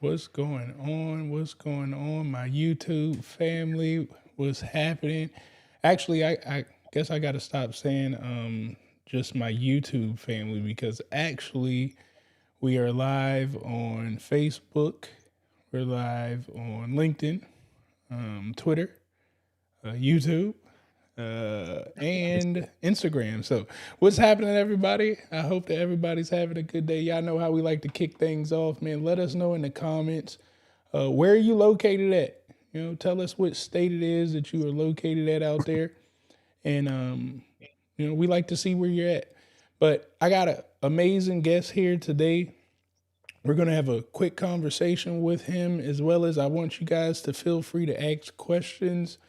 What's going on? What's going on? My YouTube family, what's happening? Actually, I guess I got to stop saying just my YouTube family because actually we are live on Facebook, we're live on LinkedIn, Twitter, YouTube, and Instagram. So, what's happening, everybody? I hope that everybody's having a good day. Y'all know how we like to kick things off, man. Let us know in the comments where are you located at. You know, tell us what state it is that you are located at out there, and we like to see where you're at. But I got an amazing guest here today. We're going to have a quick conversation with him, as well as I want you guys to feel free to ask questions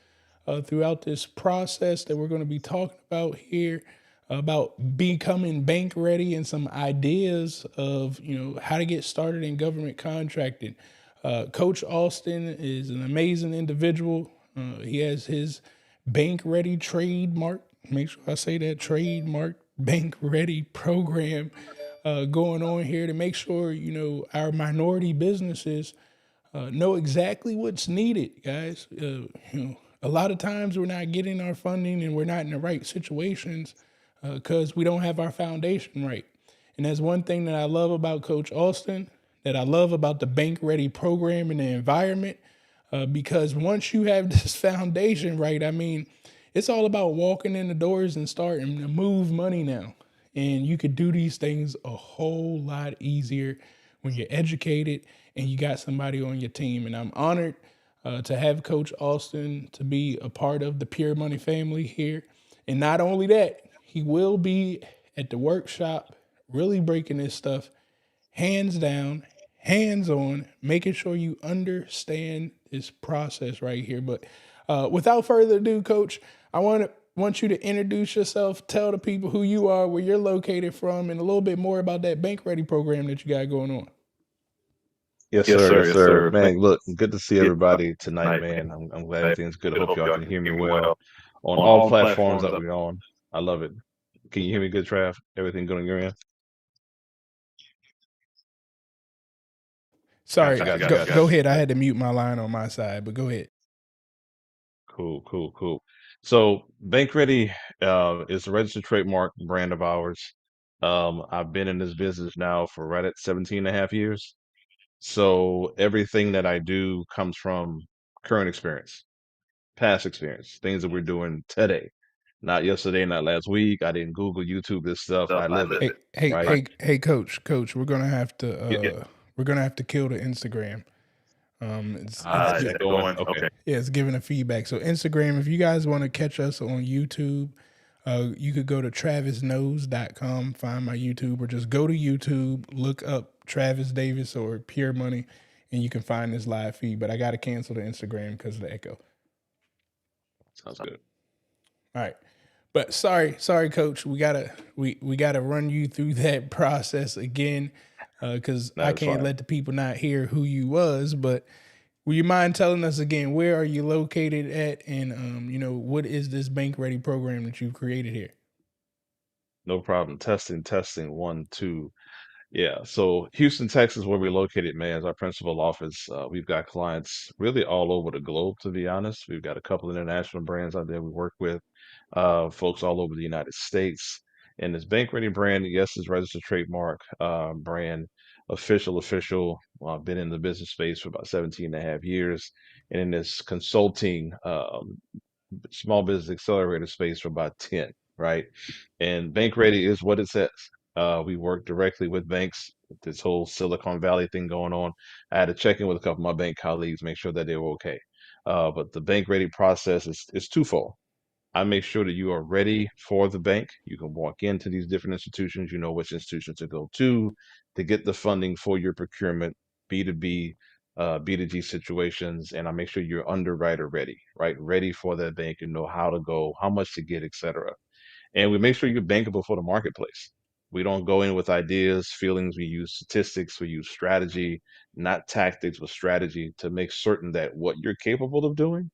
throughout this process that we're going to be talking about here about becoming bank ready and some ideas of how to get started in government contracting. Coach Austin is an amazing individual. He has his bank ready trademark. Make sure I say that trademark bank ready program going on here to make sure our minority businesses know exactly what's needed, guys. A lot of times we're not getting our funding and we're not in the right situations because we don't have our foundation right. And that's one thing that I love about Coach Austin, that I love about the Bank Ready program and the environment, because once you have this foundation right, I mean, it's all about walking in the doors and starting to move money now. And you could do these things a whole lot easier when you're educated and you got somebody on your team. And I'm honored to have Coach Austin to be a part of the Pure Money family here. And not only that, he will be at the workshop, really breaking this stuff hands down, hands on, making sure you understand this process right here. But without further ado, Coach, I want you to introduce yourself, tell the people who you are, where you're located from, and a little bit more about that Bank Ready program that you got going on. Yes, Yes, sir. sir. Yes, Yes, sir. sir. Man, Man, look, good to see see everybody everybody tonight, tonight, man. man. I'm glad Glad everything's good. I good. hope Hope y'all y'all can can hear me hear me well well on on all all platforms platforms. that we're on. I love it. Can you hear me good, Trav? Everything good on your end? Sorry, Got you, go, got you. go ahead. I had to mute my line on my side, but go ahead. Cool, cool, cool. So Bank Ready is a registered trademark brand of ours. I've been in this business now for right at 17 and a half years. So everything that I do comes from current experience, past experience, things that we're doing today, not yesterday, not last week. I didn't Google, YouTube this stuff. I Stuff I live it, live Hey, it. hey, right? hey, hey, Coach, Yeah. we're gonna have to kill the Instagram. It's Is Is that that going? going? Okay. Okay. Yeah, it's giving a feedback. So Instagram, if you guys want to catch us on YouTube, you could go to travisknows.com, find my YouTube, or just go to YouTube, look up Travis Davis or Pure Money, and you can find this live feed. But I got to cancel the Instagram because of the echo. Sounds good. All right. But sorry, Coach. We gotta run you through that process again, because That I is can't fine. let the people not hear who you was. But will you mind telling us again where are you located at, and what is this Bank Ready program that you've created here? No problem. Testing, testing. One, two. Yeah. So Houston, Texas, where we're located, man, is our principal office. We've got clients really all over the globe, to be honest. We've got a couple international brands out there we work with, folks all over the United States. And this Bank Ready brand, yes, is registered trademark brand, official. I've been in the business space for about 17 and a half years. And in this consulting small business accelerator space for about 10, right? And Bank Ready is what it says. We work directly with banks. This whole Silicon Valley thing going on. I had to check in with a couple of my bank colleagues, make sure that they were okay. But the Bank Ready process is twofold. I make sure that you are ready for the bank. You can walk into these different institutions, you know which institution to go to get the funding for your procurement, B2B, B2G situations, and I make sure you're underwriter ready, right? Ready for that bank and know how to go, how much to get, etc. And we make sure you're bankable for the marketplace. We don't go in with ideas, feelings. We use statistics, we use strategy, not tactics, but strategy to make certain that what you're capable of doing,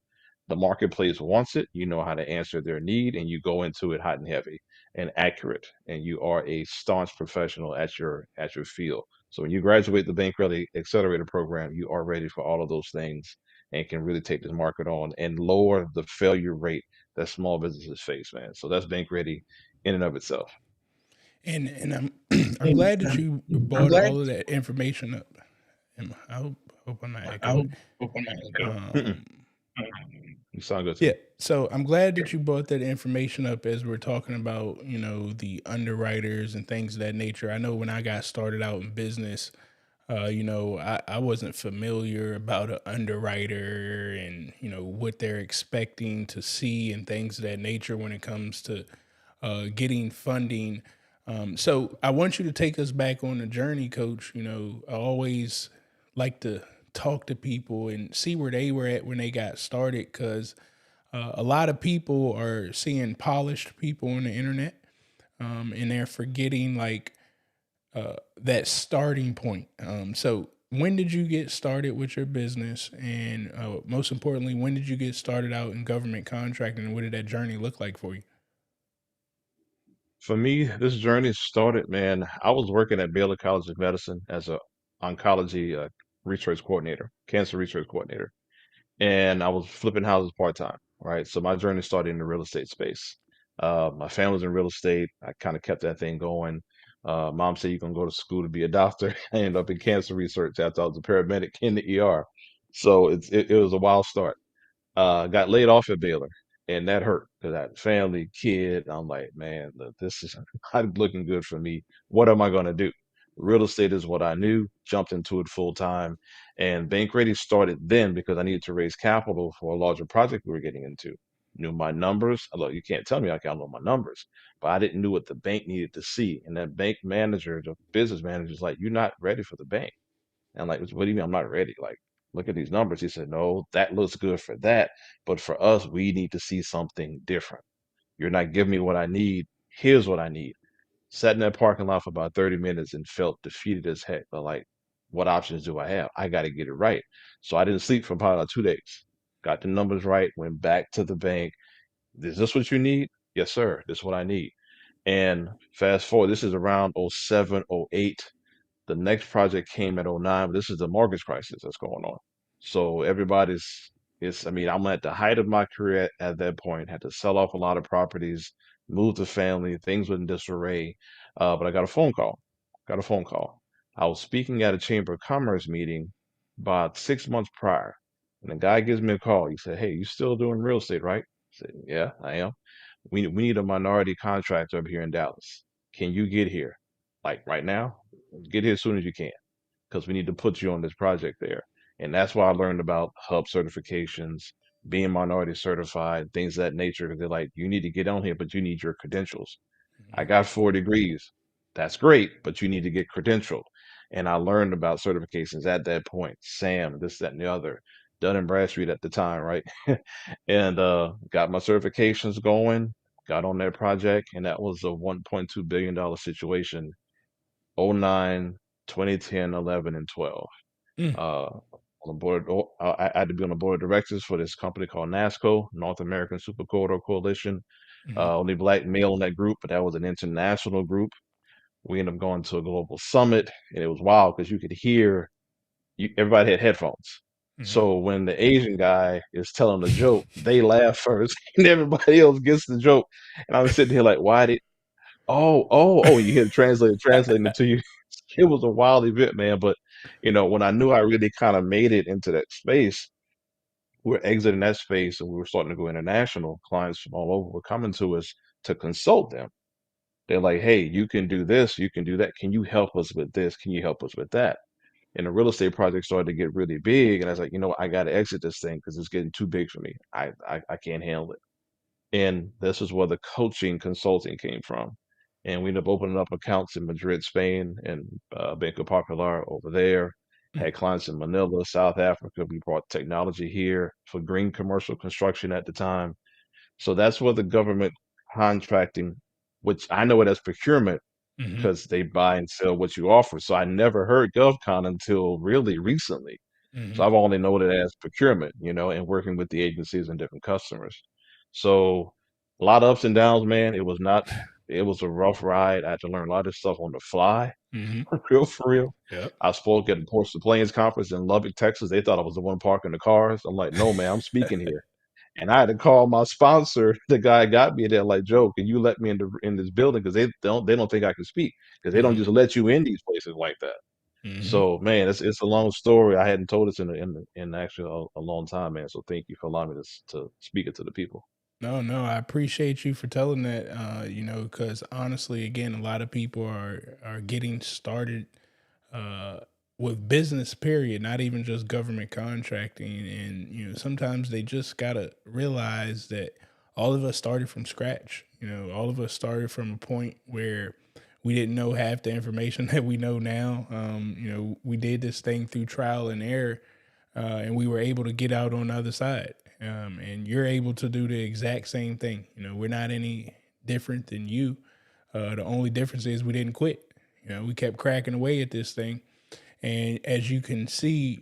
the marketplace wants it, you know how to answer their need, and you go into it hot and heavy and accurate, and you are a staunch professional at your field. So when you graduate the Bank Ready Accelerator program, you are ready for all of those things and can really take this market on and lower the failure rate that small businesses face, man. So that's Bank Ready in and of itself. And I'm I'm And glad that you I'm brought glad. all of that information up. I hope I'm not I echoing. hope I'm not echoing. Mm-mm. Um, You sound good to yeah, me. so I'm glad that you brought that information up as we're talking about, the underwriters and things of that nature. I know when I got started out in business, I wasn't familiar about an underwriter and, what they're expecting to see and things of that nature when it comes to getting funding. So I want you to take us back on the journey, Coach. I always like to talk to people and see where they were at when they got started because a lot of people are seeing polished people on the internet, and they're forgetting like that starting point. So when did you get started with your business, and most importantly, when did you get started out in government contracting, and what did that journey look like for you? For me, this journey started, man. I was working at Baylor College of Medicine as a oncology research coordinator, cancer research coordinator, and I was flipping houses part time. Right, so my journey started in the real estate space. My family's in real estate. I kind of kept that thing going. Mom said you can go to school to be a doctor. I ended up in cancer research after I was a paramedic in the ER. So it was a wild start. Got laid off at Baylor, and that hurt because I had family, kid. I'm like, man, look, this is not looking good for me. What am I going to do? Real estate is what I knew. Jumped into it full time, and Bank Ready started then because I needed to raise capital for a larger project we were getting into. Knew my numbers. Although you can't tell me I can't know my numbers, but I didn't know what the bank needed to see. And that bank manager, the business manager, is like, "You're not ready for the bank." And I'm like, what do you mean I'm not ready? Like, look at these numbers. He said, no, that looks good for that. But for us, we need to see something different. You're not giving me what I need. Here's what I need. Sat in that parking lot for about 30 minutes and felt defeated as heck. But like, what options do I have? I got to get it right. So I didn't sleep for probably like 2 days. Got the numbers right, went back to the bank. Is this what you need? Yes, sir. This is what I need. And fast forward, this is around '07, '08. The next project came at '09, but this is the mortgage crisis that's going on. So everybody's it's I mean, I'm at the height of my career at that point, had to sell off a lot of properties, move the family, things were in disarray. But I got a phone call. Got a phone call. I was speaking at a Chamber of Commerce meeting about 6 months prior. And the guy gives me a call. He said, hey, you still doing real estate, right? I said, yeah, I am. We need a minority contractor up here in Dallas. Can you get here? Like right now? Get here as soon as you can because we need to put you on this project there. And that's why I learned about hub certifications, being minority certified, things of that nature. Because they're like, you need to get on here, but you need your credentials. I got 4 degrees. That's great, but you need to get credentialed. And I learned about certifications at that point. SAM, this, that, and the other. Dun and Bradstreet at the time, right? And got my certifications going, got on that project, and that was a $1.2 billion situation. '09, 2010, 11, and 12. Mm, Uh, on the board, I had to be on the board of directors for this company called NASCO, North American Super Corridor Coalition. mhm, Only black male in that group, but that was an international group. We ended up going to a global summit, and it was wild because you could hear everybody had headphones. mhm. So when the Asian guy is telling the joke, they laugh first, and everybody else gets the joke. And I'm sitting here like, why did? Oh! You hear the translator translating it to you. It was a wild event, man. But when I knew I really kind of made it into that space, we're exiting that space and we were starting to go international. Clients from all over were coming to us to consult them. They're like, hey, you can do this, you can do that. Can you help us with this? Can you help us with that? And the real estate project started to get really big. And I was like, I got to exit this thing because it's getting too big for me. I can't handle it. And this is where the coaching consulting came from. And we ended up opening up accounts in Madrid, Spain, and Banco Popular over there. Mm, Had clients in Manila, South Africa. We brought technology here for green commercial construction at the time. So that's where the government contracting, which I know it as procurement mhm, because they buy and sell what you offer. So I never heard GovCon until really recently. So mhm. I've only known it as procurement, and working with the agencies and different customers. So a lot of ups and downs, man. It was not. It was a rough ride. I had to learn a lot of stuff on the fly, Mm-hmm. real for real. Yep. I spoke at the Ports to Plains conference in Lubbock, Texas. They thought I was the one parking the cars. I'm like, no, man, I'm speaking here. And I had to call my sponsor. The guy got me there, like, Joe, can you let me in this building? Because they don't think I can speak, because they don't Mm-hmm. just let you in these places like that. Mm-hmm. So, man, it's a long story. I hadn't told this in actually a long time, man. So thank you for allowing me to speak it to the people. No, no, I appreciate you for telling that. Because honestly, again, a lot of people are getting started uh, with business. Period. Not even just government contracting, and sometimes they just gotta realize that all of us started from scratch. All of us started from a point where we didn't know half the information that we know now. We did this thing through trial and error, and we were able to get out on the other side. And you're able to do the exact same thing. We're not any different than you. The only difference is we didn't quit. We kept cracking away at this thing. And as you can see,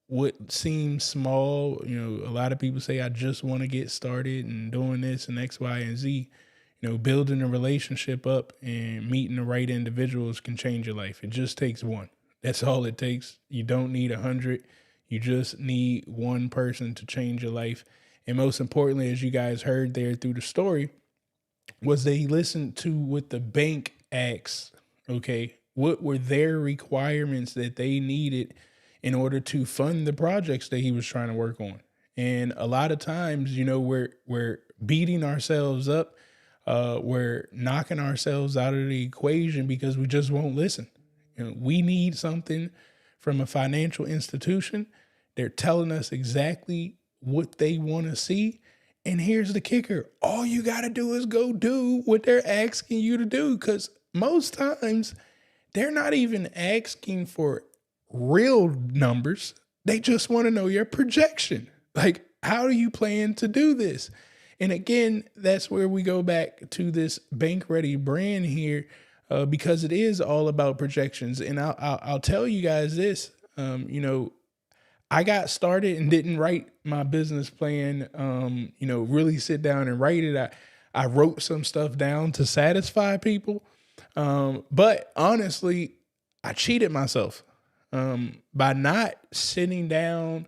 what seems small, a lot of people say, I just want to get started and doing this and X, Y, and Z. Building a relationship up and meeting the right individuals can change your life. It just takes one. That's all it takes. You don't need 100. You just need one person to change your life. And most importantly, as you guys heard there through the story, was they listened to what the bank asked. Okay, what were their requirements that they needed in order to fund the projects that he was trying to work on? And a lot of times, we're beating ourselves up, we're knocking ourselves out of the equation because we just won't listen. We need something from a financial institution. They're telling us exactly what they want to see. And here's the kicker: all you got to do is go do what they're asking you to do. Because most times they're not even asking for real numbers, they just want to know your projection. Like, how do you plan to do this? And again, that's where we go back to this bank ready brand here, because it is all about projections. And I'll tell you guys this: I got started and didn't write my business plan, really sit down and write it. I wrote some stuff down to satisfy people. But honestly, I cheated myself by not sitting down,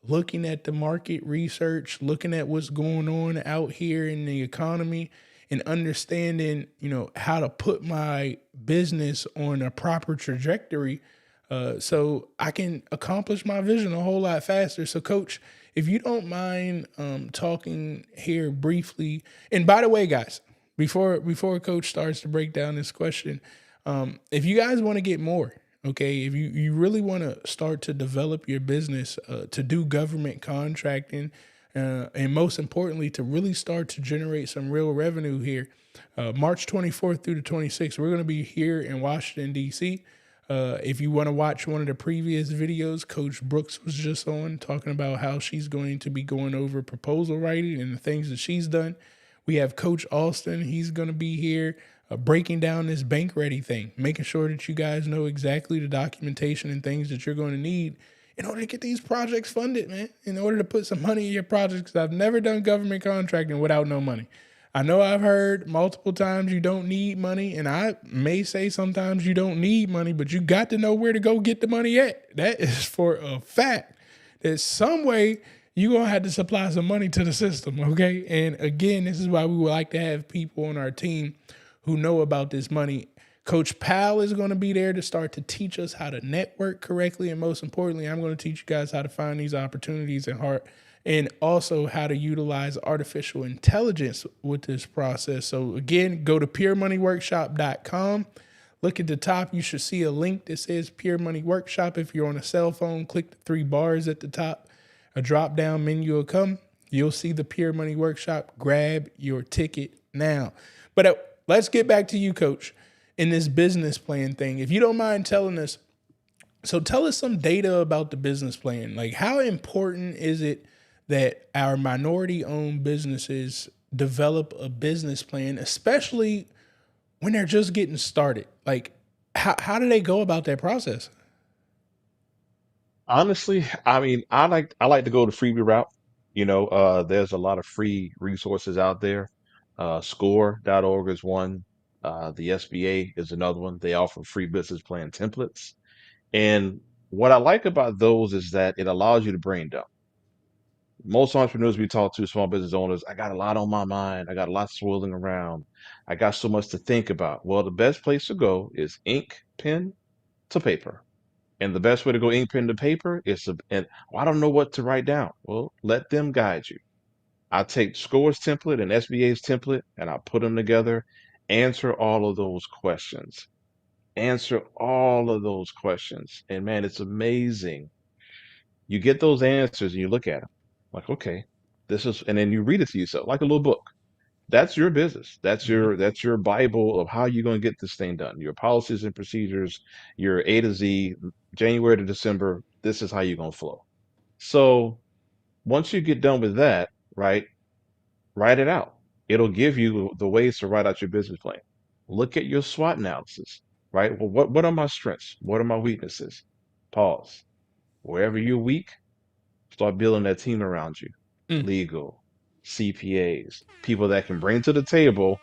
looking at the market research, looking at what's going on out here in the economy, and understanding, how to put my business on a proper trajectory, so I can accomplish my vision a whole lot faster. So, Coach, if you don't mind talking here briefly, and by the way, guys, before Coach starts to break down this question, if you guys want to get more, okay, if you really want to start to develop your business, to do government contracting, and most importantly, to really start to generate some real revenue here, March 24th through the 26th, we're going to be here in Washington, D.C. If you want to watch one of the previous videos, Coach Brooks was just on talking about how she's going to be going over proposal writing and the things that she's done. We have Coach Alston. He's going to be here breaking down this bank ready thing, making sure that you guys know exactly the documentation and things that you're going to need in order to get these projects funded, man, in order to put some money in your projects. 'Cause I've never done government contracting without no money. I know I've heard multiple times you don't need money, and I may say sometimes you don't need money, but you got to know where to go get the money at. That is for a fact. There's some way you're going to have to supply some money to the system, okay? And again, this is why we would like to have people on our team who know about this money. Coach Powell is going to be there to start to teach us how to network correctly. And most importantly, I'm going to teach you guys how to find these opportunities and also how to utilize artificial intelligence with this process. So again, go to puremoneyworkshop.com. Look at the top. You should see a link that says Pure Money Workshop. If you're on a cell phone, click the three bars at the top. A drop down menu will come. You'll see the Pure Money Workshop. Grab your ticket now. But let's get back to you, Coach, in this business plan thing. If you don't mind telling us, so tell us some data about the business plan. Like, how important is it that our minority owned businesses develop a business plan, especially when they're just getting started? Like, how do they go about that process? Honestly, I mean, I like to go the freebie route. There's a lot of free resources out there. Score.org is one. The SBA is another one. They offer free business plan templates. And what I like about those is that it allows you to brain dump. Most entrepreneurs we talk to, small business owners, I got a lot on my mind. I got a lot swirling around. I got so much to think about. Well, the best place to go is ink, pen to paper. And the best way to go ink, pen to paper is to, and I don't know what to write down. Well, let them guide you. I take Scores template and SBA's template and I put them together. Answer all of those questions. Answer all of those questions. And man, it's amazing. You get those answers and you look at them like, okay, this is, and then you read it to yourself like a little book. That's your business. Mhm. That's your Bible of how you're going to get this thing done. Your policies and procedures, your A to Z, January to December. This is how you're going to flow. So once you get done with that, right, write it out. It'll give you the ways to write out your business plan. Look at your SWOT analysis, right? Well, what are my strengths? What are my weaknesses? Pause. Wherever you're weak, start building that team around you. Mm. Legal, CPAs, people that can bring to the table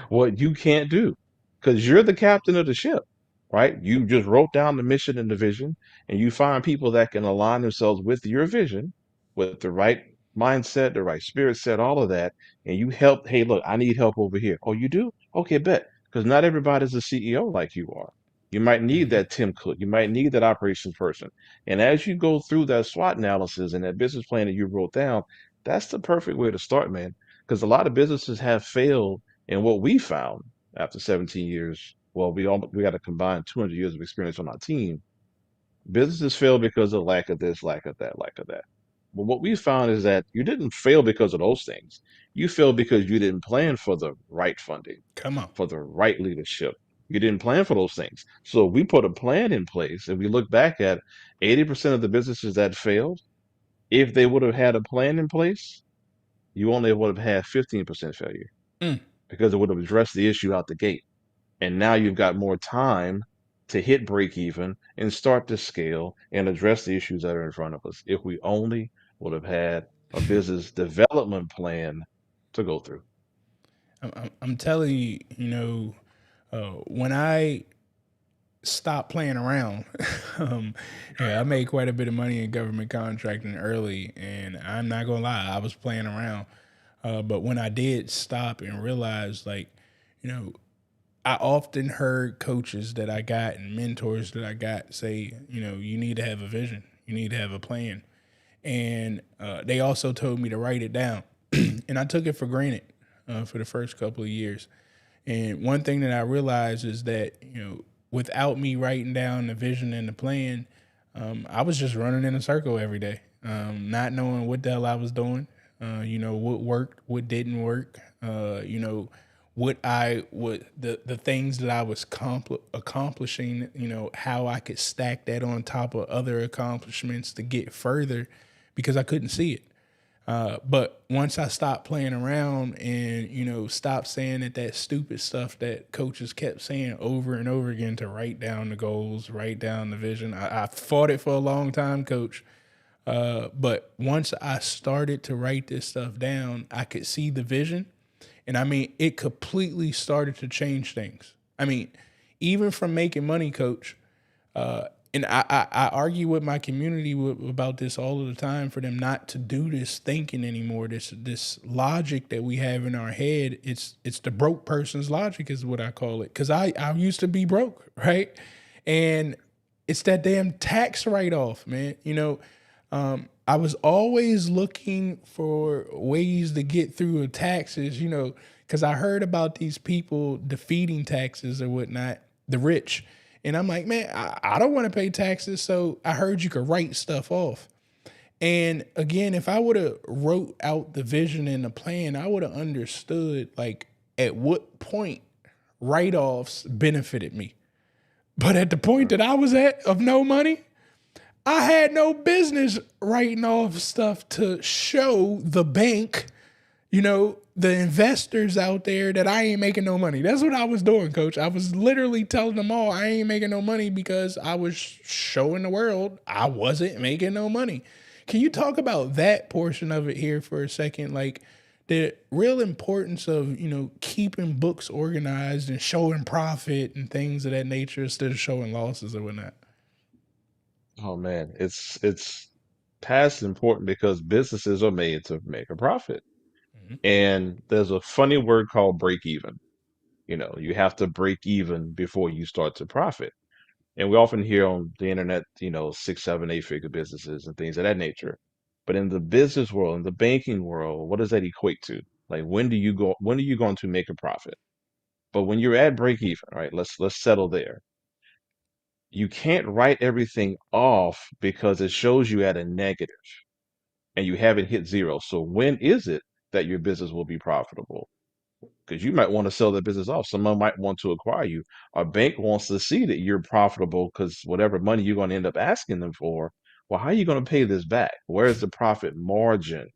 what you can't do because you're the captain of the ship, right? You just wrote down the mission and the vision, and you find people that can align themselves with your vision, with the right mindset, the right spirit set, all of that. And you help, hey, look, I need help over here. Oh, you do? Okay, bet. Because not everybody's a CEO like you are. You might need Mhm. that Tim Cook. You might need that operations person. And as you go through that SWOT analysis and that business plan that you wrote down, that's the perfect way to start, man. Because a lot of businesses have failed, and what we found after 17 years, well, we got a combined 200 years of experience on our team. Businesses fail because of lack of this, lack of that, lack of that. But what we found is that you didn't fail because of those things. You failed because you didn't plan for the right funding, Come on. for the right leadership. You didn't plan for those things. So we put a plan in place, and we look back at 80% of the businesses that failed. If they would have had a plan in place, you only would have had 15% failure Mm. because it would have addressed the issue out the gate. And now you've got more time to hit break even and start to scale and address the issues that are in front of us. If we only would have had a business development plan to go through. I'm telling you, when I stopped playing around, um, yeah, I made quite a bit of money in government contracting early, and I'm not gonna lie, I was playing around. But when I did stop and realize, like, you know, I often heard coaches that I got and mentors that I got say, you need to have a vision, you need to have a plan. And they also told me to write it down. And I took it for granted for the first couple of years. And one thing that I realized is that, without me writing down the vision and the plan, I was just running in a circle every day, not knowing what the hell I was doing, what worked, what didn't work, what the things that I was accomplishing, how I could stack that on top of other accomplishments to get further because I couldn't see it. But once I stopped playing around and, stopped saying that stupid stuff that coaches kept saying over and over again to write down the goals, write down the vision. I fought it for a long time, coach. But once I started to write this stuff down, I could see the vision. And I mean, it completely started to change things. I mean, even from making money, coach, and I argue with my community about this all of the time for them not to do this thinking anymore. This logic that we have in our head, it's the broke person's logic is what I call it. Cause I used to be broke, right? And it's that damn tax write off, man. I was always looking for ways to get through taxes, because I heard about these people defeating taxes or whatnot, the rich. And I'm like, man, I don't want to pay taxes. So I heard you could write stuff off. And again, if I would have wrote out the vision and the plan, I would have understood like at what point write-offs benefited me. But at the point Right. that I was at of no money, I had no business writing off stuff to show the bank, the investors out there that I ain't making no money. That's what I was doing, coach. I was literally telling them all I ain't making no money because I was showing the world I wasn't making no money. Can you talk about that portion of it here for a second? Like, the real importance of keeping books organized and showing profit and things of that nature instead of showing losses or whatnot. Oh man, it's past important because businesses are made to make a profit. Mhm. And there's a funny word called break even. You have to break even before you start to profit. And we often hear on the internet, six, seven, eight-figure businesses and things of that nature. But in the business world, in the banking world, what does that equate to? Like when are you going to make a profit? But when you're at break even, right? Let's settle there. You can't write everything off because it shows you at a negative and you haven't hit zero. So when is it that your business will be profitable? Because you might want to sell that business off. Someone might want to acquire you. A bank wants to see that you're profitable because whatever money you're going to end up asking them for, well, how are you going to pay this back? Where's the profit margin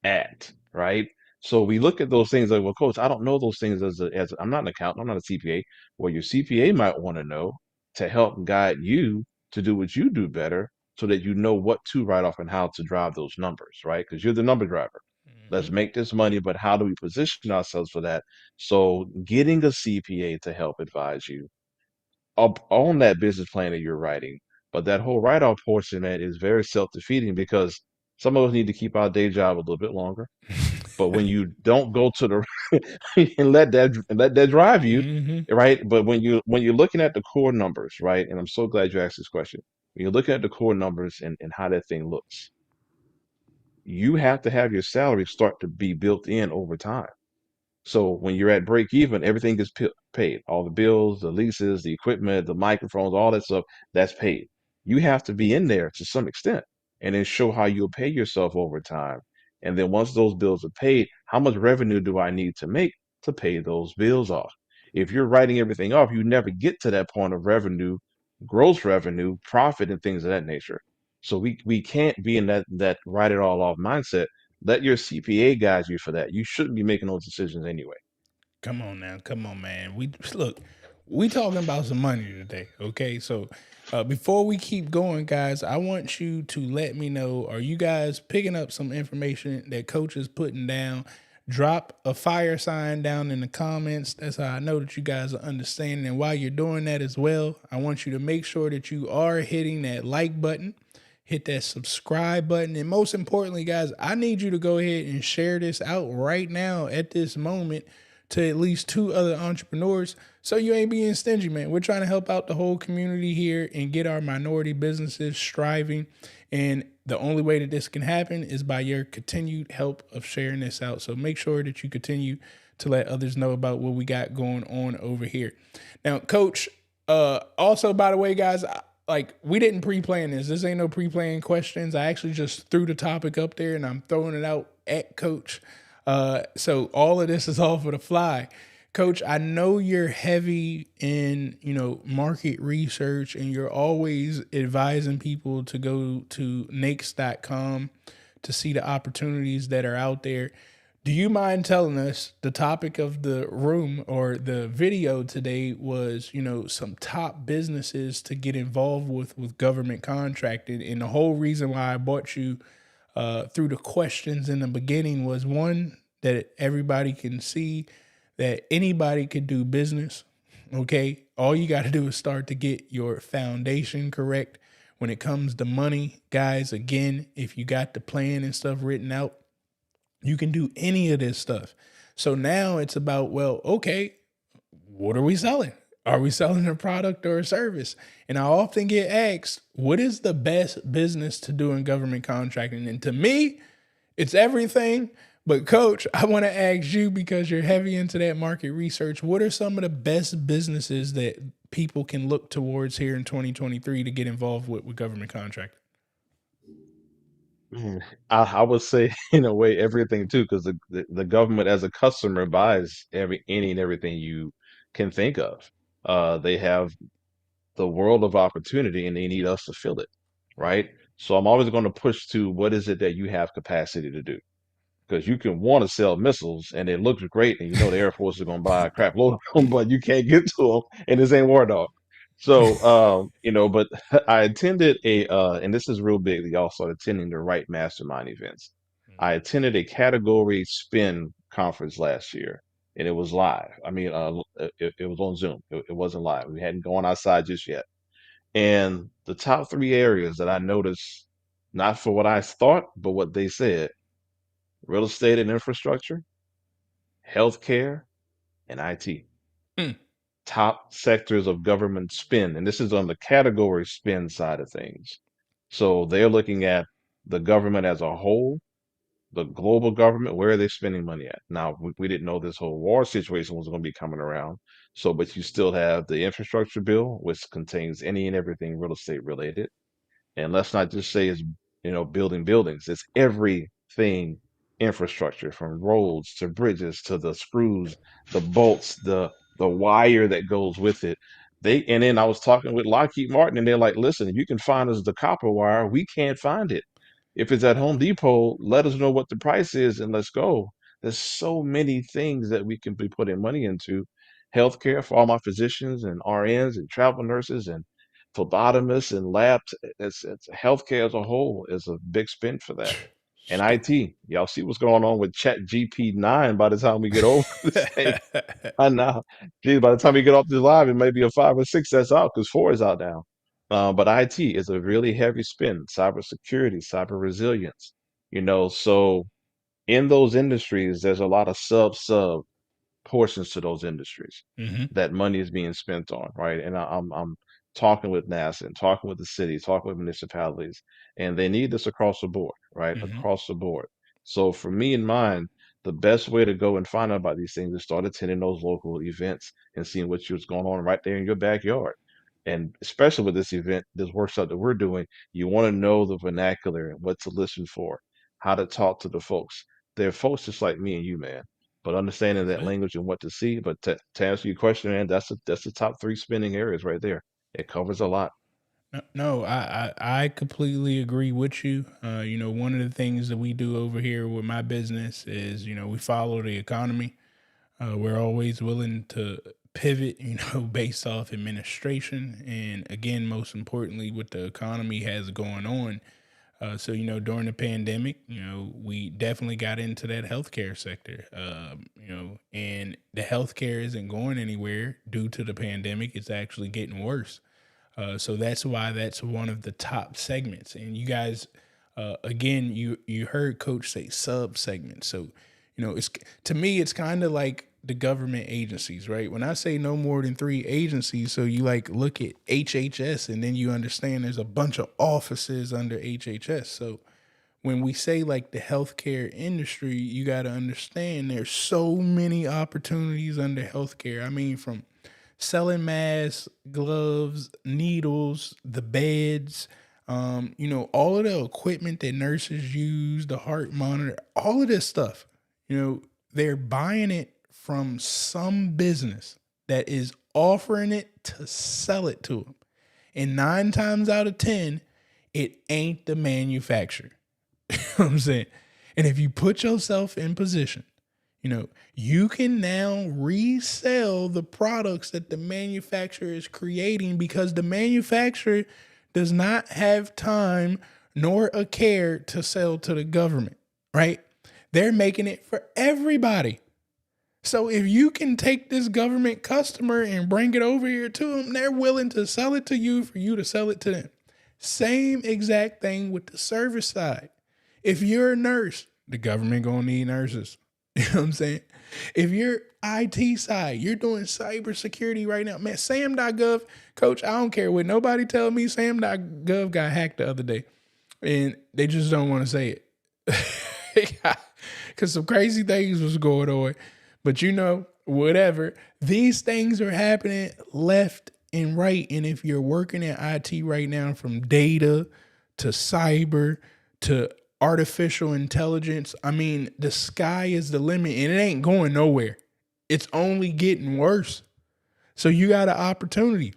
at? Right. So we look at those things like, well, coach, I don't know those things as I'm not an accountant, I'm not a CPA. Well, your CPA might want to know to help guide you to do what you do better so that you know what to write off and how to drive those numbers, right? Because you're the number driver. Let's Mhm. make this money, but how do we position ourselves for that? So getting a CPA to help advise you up on that business plan that you're writing. But that whole write-off portion, man, is very self-defeating because some of us need to keep our day job a little bit longer. But when you don't go to the and let that drive you, Mhm. right? But when you're looking at the core numbers, right? And I'm so glad you asked this question. When you're looking at the core numbers and how that thing looks, you have to have your salary start to be built in over time. So when you're at break even, everything gets paid. All the bills, the leases, the equipment, the microphones, all that stuff, that's paid. You have to be in there to some extent and then show how you'll pay yourself over time. And then once those bills are paid, how much revenue do I need to make to pay those bills off? If you're writing everything off, you never get to that point of revenue, gross revenue, profit, and things of that nature. So we can't be in that write it all off mindset. Let your CPA guide you for that. You shouldn't be making those decisions anyway. Come on now, come on, man. We look, we talking about some money today, okay? So, before we keep going, guys, I want you to let me know: are you guys picking up some information that Coach is putting down? Drop a fire sign down in the comments. That's how I know that you guys are understanding. And while you're doing that as well, I want you to make sure that you are hitting that like button, hit that subscribe button, and most importantly, guys, I need you to go ahead and share this out right now at this moment to at least two other entrepreneurs so you ain't being stingy, man. We're trying to help out the whole community here and get our minority businesses striving. And the only way that this can happen is by your continued help of sharing this out. So make sure that you continue to let others know about what we got going on over here. Now, Coach, also, by the way, guys, like we didn't pre-plan this. This ain't no pre-planned questions. I actually just threw the topic up there and I'm throwing it out at Coach. So all of this is all for the fly. Coach, I know you're heavy in, market research and you're always advising people to go to nakes.com to see the opportunities that are out there. Do you mind telling us the topic of the room or the video today was, some top businesses to get involved with government contracting. And the whole reason why I brought you through the questions in the beginning was one, that everybody can see that anybody could do business. Okay. All you got to do is start to get your foundation correct. When it comes to money, guys, again, if you got the plan and stuff written out, you can do any of this stuff. So now it's about, well, okay, what are we selling? Are we selling a product or a service? And I often get asked, what is the best business to do in government contracting? And to me, it's everything. But coach, I want to ask you because you're heavy into that market research. What are some of the best businesses that people can look towards here in 2023 to get involved with government contracting? Mm, I would say in a way everything too, because the government as a customer buys any and everything you can think of. They have the world of opportunity and they need us to fill it, right? So I'm always going to push to what is it that you have capacity to do? Because you can want to sell missiles and it looks great and you know the Air Force is going to buy a crap load of them, but you can't get to them and this ain't war dog. So, but I attended and this is real big, that y'all start attending the right mastermind events. I attended a category spin conference last year, and it was live. I mean, it was on Zoom. It wasn't live. We hadn't gone outside just yet. And the top three areas that I noticed, not for what I thought, but what they said: real estate and infrastructure, healthcare, and IT. Mm, Top sectors of government spend, and this is on the category spend side of things. So they're looking at the government as a whole, the global government, where are they spending money at? Now, we didn't know this whole war situation was going to be coming around. So, but you still have the infrastructure bill, which contains any and everything real estate related. And let's not just say it's, building buildings. It's everything infrastructure, from roads to bridges to the screws, the bolts, the wire that goes with it. And then I was talking with Lockheed Martin, and they're like, listen, if you can find us the copper wire, we can't find it. If it's at Home Depot, let us know what the price is and let's go. There's so many things that we can be putting money into. Healthcare for all my physicians and RNs and travel nurses and phlebotomists and labs. It's healthcare as a whole is a big spend for that. And st- IT, y'all see what's going on with Chat GP9 by the time we get over this thing. I know. Geez, by the time we get off this live, it may be a 5 or 6 that's out because 4 is out now. But IT is a really heavy spend. Cybersecurity, cyber resilience. So in those industries, there's a lot of sub portions to those industries hmm that money is being spent on, right? And I'm talking with NASA and talking with the city, talking with municipalities, and they need this across the board, right? hmm Across the board. So for me and mine, the best way to go and find out about these things is start attending those local events and seeing what's going on right there in your backyard. And especially with this event, this workshop that we're doing, you want to know the vernacular and what to listen for, how to talk to the folks. They're folks just like me and you, man, but understanding That's that it. language and what to see. But to answer your question, man, that's the top three spending areas right there. It covers a lot. No, no, I completely agree with you. One of the things that we do over here with my business is, we follow the economy. We're always willing to pivot, based off administration. And again, most importantly, what the economy has going on. So, during the pandemic, we definitely got into that healthcare sector, and the healthcare isn't going anywhere due to the pandemic. It's actually getting worse. So that's why that's one of the top segments. And you guys, again, you heard Coach say sub segments. So it's to me, it's kind of like the government agencies, right? When I say no more than three agencies, so you like look at HHS, and then you understand there's a bunch of offices under HHS. So when we say like the healthcare industry, you got to understand there's so many opportunities under healthcare. I mean, from selling masks, gloves, needles, the beds, all of the equipment that nurses use, the heart monitor, all of this stuff, they're buying it from some business that is offering it to sell it to them. And 9 times out of 10, it ain't the manufacturer. You know what I'm saying? And if you put yourself in position, you can now resell the products that the manufacturer is creating because the manufacturer does not have time nor a care to sell to the government, right? They're making it for everybody. So if you can take this government customer and bring it over here to them, they're willing to sell it to you for you to sell it to them. Same exact thing with the service side. If you're a nurse, the government gonna need nurses. You know what I'm saying? If you're IT side, you're doing cybersecurity right now. Man, Sam.gov, coach, I don't care what nobody tell me. Sam.gov got hacked the other day. And they just don't want to say it. Because some crazy things was going on. But whatever. These things are happening left and right. And if you're working in IT right now, from data to cyber to artificial intelligence, I mean, the sky is the limit and it ain't going nowhere. It's only getting worse. So you got an opportunity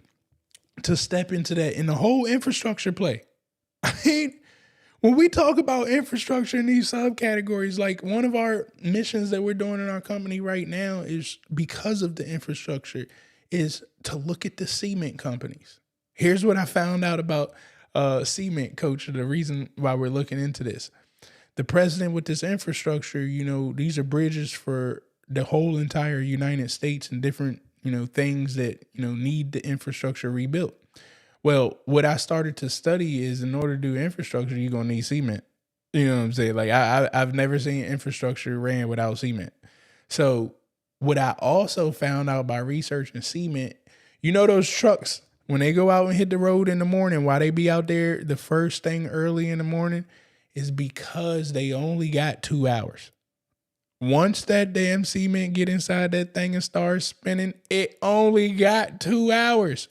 to step into that in the whole infrastructure play. I mean, when we talk about infrastructure in these subcategories, like one of our missions that we're doing in our company right now is because of the infrastructure is to look at the cement companies. Here's what I found out about cement, coach, the reason why we're looking into this. the president with this infrastructure, these are bridges for the whole entire United States and different, things that, need the infrastructure rebuilt. Well, what I started to study is in order to do infrastructure, you're gonna need cement. You know what I'm saying? Like I've never seen infrastructure ran without cement. So what I also found out by researching cement, those trucks when they go out and hit the road in the morning, why they be out there the first thing early in the morning is because they only got 2 hours. Once that damn cement get inside that thing and start spinning, it only got 2 hours.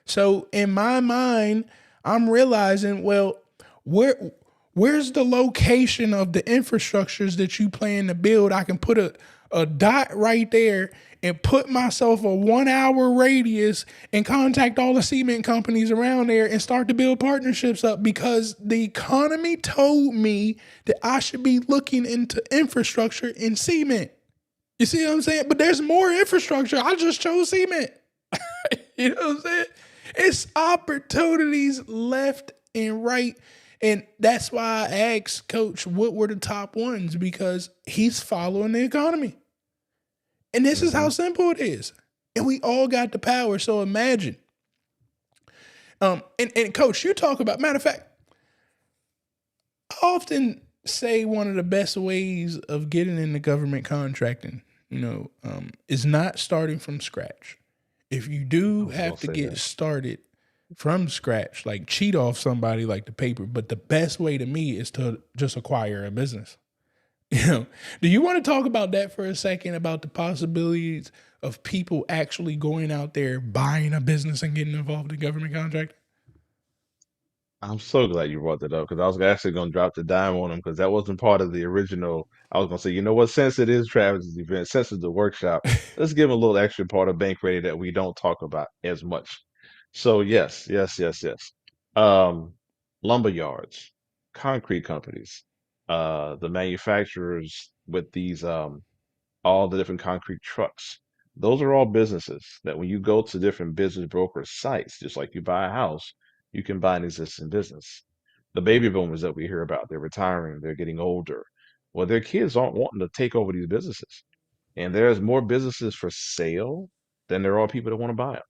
So in my mind, I'm realizing, well, where where's the location of the infrastructures that you plan to build? I can put a dot right there and put myself a 1 hour radius and contact all the cement companies around there and start to build partnerships up because the economy told me that I should be looking into infrastructure in cement. You see what I'm saying? But there's more infrastructure. I just chose cement. You know what I'm saying? It's opportunities left and right. And that's why I asked Coach what were the top ones because he's following the economy. And this is how Hmm. simple it is. And we all got the power. So imagine. And Coach, you talk about, matter of fact, I often say one of the best ways of getting into government contracting, is not starting from scratch. If you I do was gonna have to say get that. started from scratch, like cheat off somebody like the paper, but the best way to me is to just acquire a business. You know, do you want to talk about that for a second about the possibilities of people actually going out there buying a business and getting involved in government contract? I'm so glad you brought that up because I was actually going to drop the dime on him because that wasn't part of the original. I was going to say, you know what, since it is Travis's event, since it's the workshop, let's give him a little extra part of Bank Ready that we don't talk about as much. So yes, yes, yes, yes. Um, Lumber yards, concrete companies, the manufacturers with these all the different concrete trucks. Those are all businesses that when you go to different business broker sites, just like you buy a house, you can buy an existing business. The baby boomers that we hear about, they're retiring, they're getting older. Well, their kids aren't wanting to take over these businesses. And there's more businesses for sale than there are people that want to buy them.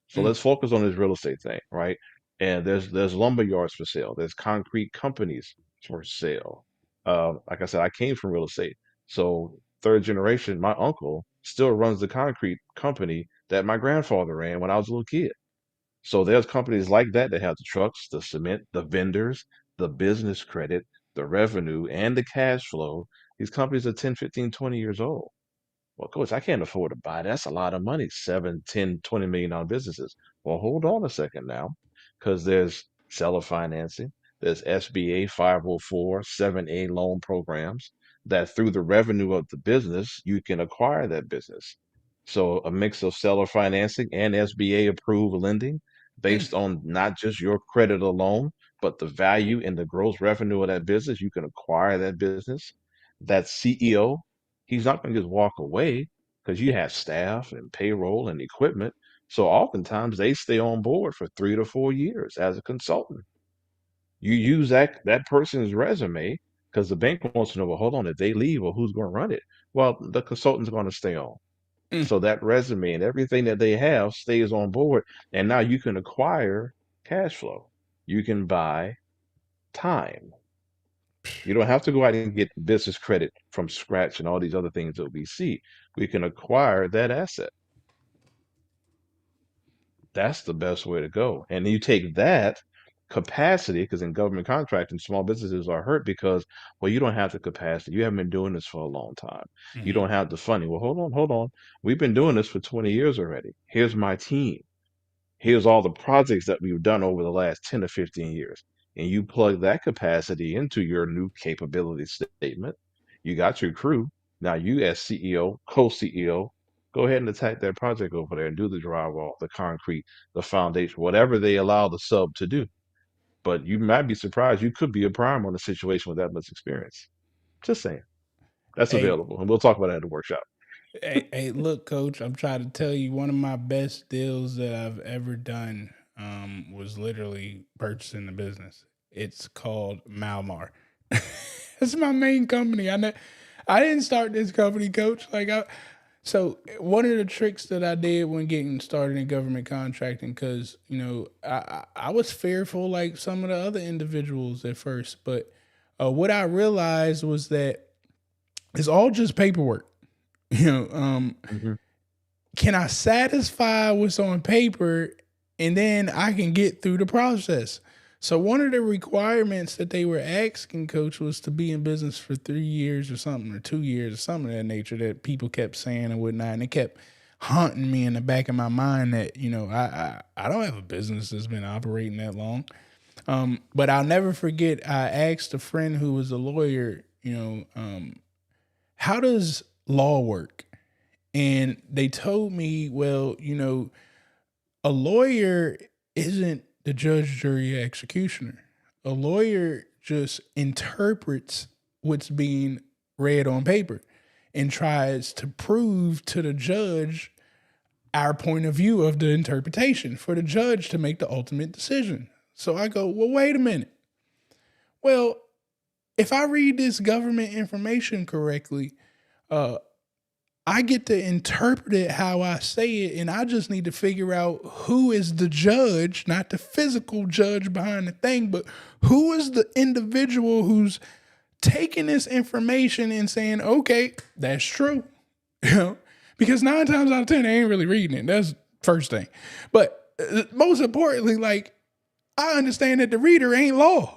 So Mm, let's focus on this real estate thing, right? And there's lumber yards for sale. There's concrete companies for sale. Like I said, I came from real estate, so third generation. My uncle still runs the concrete company that my grandfather ran when I was a little kid. So there's companies like that that have the trucks, the cement, the vendors, the business credit, the revenue, and the cash flow. These companies are 10, 15, 20 years old. Well, coach, I can't afford to buy that. That's a lot of money. 7, 10, $20 million businesses. Well, hold on a second now, because there's seller financing, there's SBA 504, 7A loan programs that through the revenue of the business, you can acquire that business. So a mix of seller financing and SBA approved lending mm, based on not just your credit alone, but the value and the gross revenue of that business, you can acquire that business. That CEO, he's not going to just walk away because you have staff and payroll and equipment. So oftentimes they stay on board for 3 to 4 years as a consultant. You use that person's resume because the bank wants to know, well, hold on, if they leave, well, who's going to run it? Well, the consultant's going to stay on. mm. So that resume and everything that they have stays on board. And now you can acquire cash flow. You can buy time. You don't have to go out and get business credit from scratch and all these other things that we see. We can acquire that asset. That's the best way to go. And then you take that capacity, because in government contracting, small businesses are hurt because, well, you don't have the capacity. You haven't been doing this for a long time. You Mhm. don't have the funding. Well, hold on, hold on. We've been doing this for 20 years already. Here's my team. Here's all the projects that we've done over the last 10 to 15 years. And you plug that capacity into your new capability statement. You got your crew. Now you as CEO, co-CEO, go ahead and attack that project over there and do the drywall, the concrete, the foundation, whatever they allow the sub to do. But you might be surprised. You could be a prime on a situation with that much experience. Just saying. That's Hey, available. And we'll talk about that at the workshop. hey, look, Coach. I'm trying to tell you, one of my best deals that I've ever done was literally purchasing the business. It's called Malmar. It's my main company. I didn't start this company, coach. So one of the tricks that I did when getting started in government contracting, because I was fearful like some of the other individuals at first, but what I realized was that it's all just paperwork. You know, Hmm. can I satisfy what's on paper, and then I can get through the process. So one of the requirements that they were asking coach was to be in business for 3 years or something, or 2 years or something of that nature that people kept saying and whatnot. And it kept haunting me in the back of my mind that, I don't have a business that's been operating that long. But I'll never forget, I asked a friend who was a lawyer, how does law work? And they told me, well, a lawyer isn't the judge, jury, executioner. A lawyer just interprets what's being read on paper and tries to prove to the judge our point of view of the interpretation for the judge to make the ultimate decision. So I go, well, wait a minute. Well, if I read this government information correctly, uh, I get to interpret it how I say it, and I just need to figure out who is the judge, not the physical judge behind the thing, but who is the individual who's taking this information and saying, okay, that's true. You know, because 9 times out of 10, they ain't really reading it. That's first thing. But most importantly, like, I understand that the reader ain't law.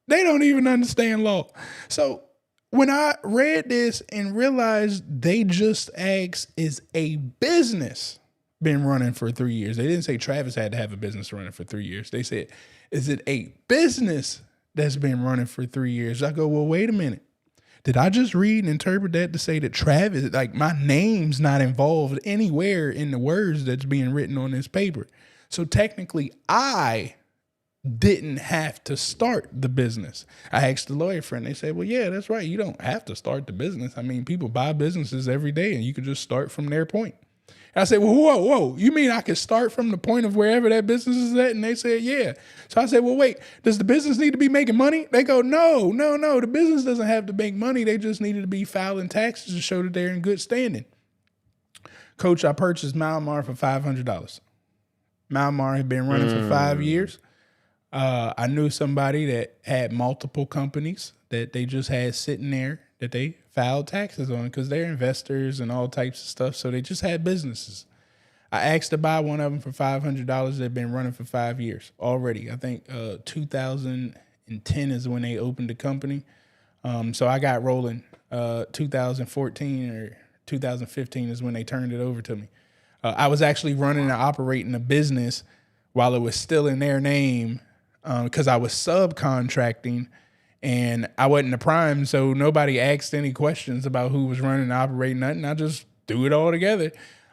They don't even understand law. So when I read this and realized they just asked, is a business been running for 3 years? They didn't say Travis had to have a business running for 3 years. They said, is it a business that's been running for 3 years? I go, well, wait a minute. Did I just read and interpret that to say that Travis, like my name's not involved anywhere in the words that's being written on this paper? So technically, I didn't have to start the business. I asked the lawyer friend, they said, well, yeah, that's right. You don't have to start the business. I mean, people buy businesses every day and you could just start from their point. I said, well, whoa, you mean I could start from the point of wherever that business is at? And they said, yeah. So I said, well, wait, does the business need to be making money? They go, no. The business doesn't have to make money. They just needed to be filing taxes to show that they're in good standing. Coach, I purchased Malmar for $500. Malmar had been running for 5 years. I knew somebody that had multiple companies that they just had sitting there that they filed taxes on because they're investors and all types of stuff. So they just had businesses. I asked to buy one of them for $500. They've been running for 5 years already. I think 2010 is when they opened the company. So I got rolling. 2014 or 2015 is when they turned it over to me. I was actually running and operating a business while it was still in their name because I was subcontracting and I wasn't the prime, so nobody asked any questions about who was running and operating nothing. I just threw it all together.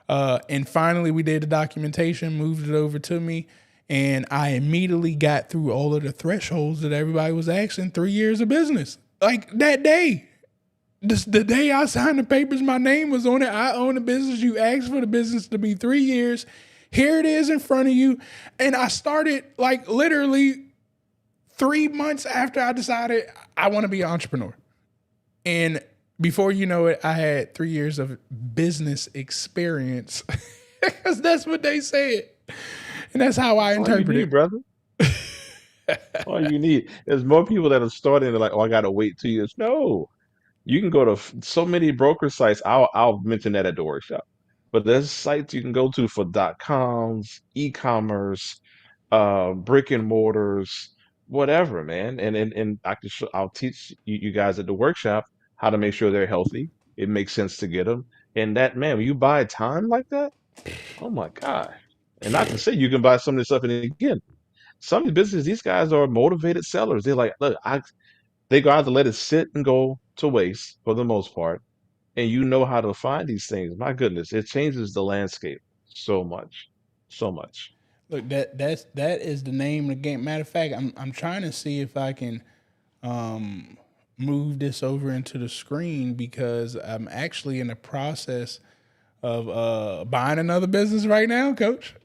And finally, we did the documentation, moved it over to me, and I immediately got through all of the thresholds that everybody was asking. 3 years of business, like that day. The day I signed the papers, my name was on it. I own the business. You asked for the business to be 3 years. Here it is in front of you. And I started like literally 3 months after I decided I want to be an entrepreneur. And before you know it, I had 3 years of business experience because that's what they said. And that's how I That's all you interpret need, it. brother. All you need. There's more people that are starting. They're like, oh, I gotta wait 2 years. No, you can go to so many broker sites. I'll mention that at the workshop. But there's sites you can go to for .coms, e-commerce, brick and mortars, whatever, man. And I'll teach you guys at the workshop how to make sure they're healthy. It makes sense to get them. And that, man, when you buy time like that, oh my God. And not to say you can buy some of this stuff and again, some of the businesses, these guys are motivated sellers. They're like, look, they go out to let it sit and go to waste for the most part. And you know how to find these things. My goodness, it changes the landscape so much, so much. Look, that is the name of the game. Matter of fact, I'm trying to see if I can um, move this over into the screen because I'm actually in the process of buying another business right now, Coach.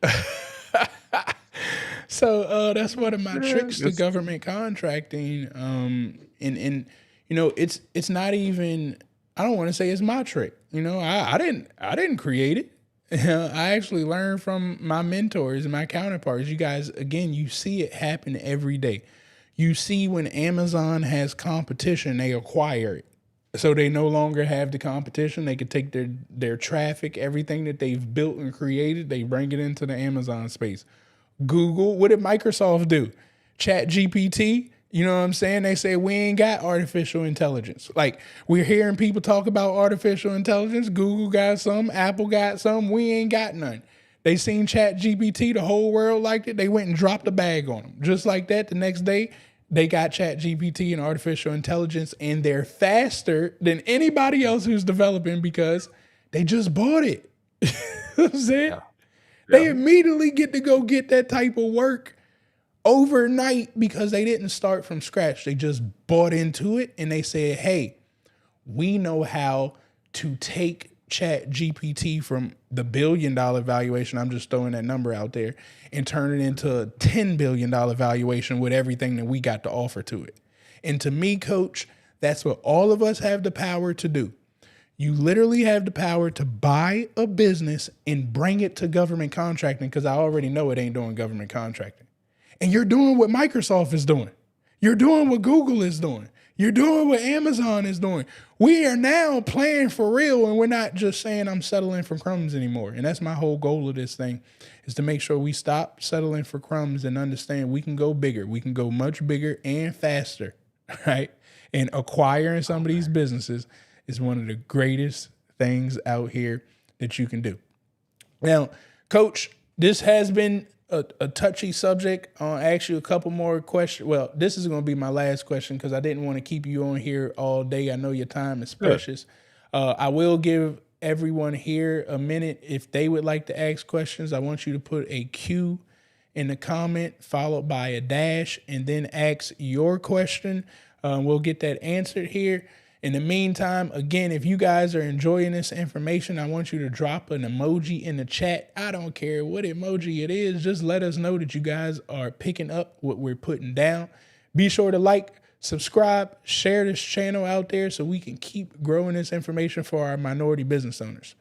So that's one of my Yeah, tricks to it's government contracting. And It's not even. I don't want to say it's my trick. I didn't create it. I actually learned from my mentors and my counterparts. You guys, again, you see it happen every day. You see when Amazon has competition, they acquire it. So they no longer have the competition. They could take their traffic, everything that they've built and created, they bring it into the Amazon space. Google, what did Microsoft do? Chat GPT, you know what I'm saying? They say we ain't got artificial intelligence. Like we're hearing people talk about artificial intelligence. Google got some, Apple got some, we ain't got none. They seen Chat GPT, the whole world liked it. They went and dropped a bag on them. Just like that, the next day, they got Chat GPT and artificial intelligence, and they're faster than anybody else who's developing because they just bought it. You know what I'm saying? Yeah. They Yeah. immediately get to go get that type of work overnight because they didn't start from scratch. They just bought into it and they said, hey, we know how to take Chat GPT from the $1 billion valuation, I'm just throwing that number out there, and turn it into a $10 billion valuation with everything that we got to offer to it. And to me, coach, that's what all of us have the power to do. You literally have the power to buy a business and bring it to government contracting because I already know it ain't doing government contracting. And you're doing what Microsoft is doing. You're doing what Google is doing. You're doing what Amazon is doing. We are now playing for real, and we're not just saying I'm settling for crumbs anymore. And that's my whole goal of this thing, is to make sure we stop settling for crumbs and understand we can go bigger. We can go much bigger and faster, right? And acquiring some of these businesses is one of the greatest things out here that you can do. Now, Coach, this has been a touchy subject. I'll ask you a couple more questions. Well, this is going to be my last question because I didn't want to keep you on here all day. I know your time is Good. precious. I will give everyone here a minute. If they would like to ask questions, I want you to put a Q in the comment followed by a dash and then ask your question. We'll get that answered here. In the meantime, again, if you guys are enjoying this information, I want you to drop an emoji in the chat. I don't care what emoji it is. Just let us know that you guys are picking up what we're putting down. Be sure to like, subscribe, share this channel out there so we can keep growing this information for our minority business owners.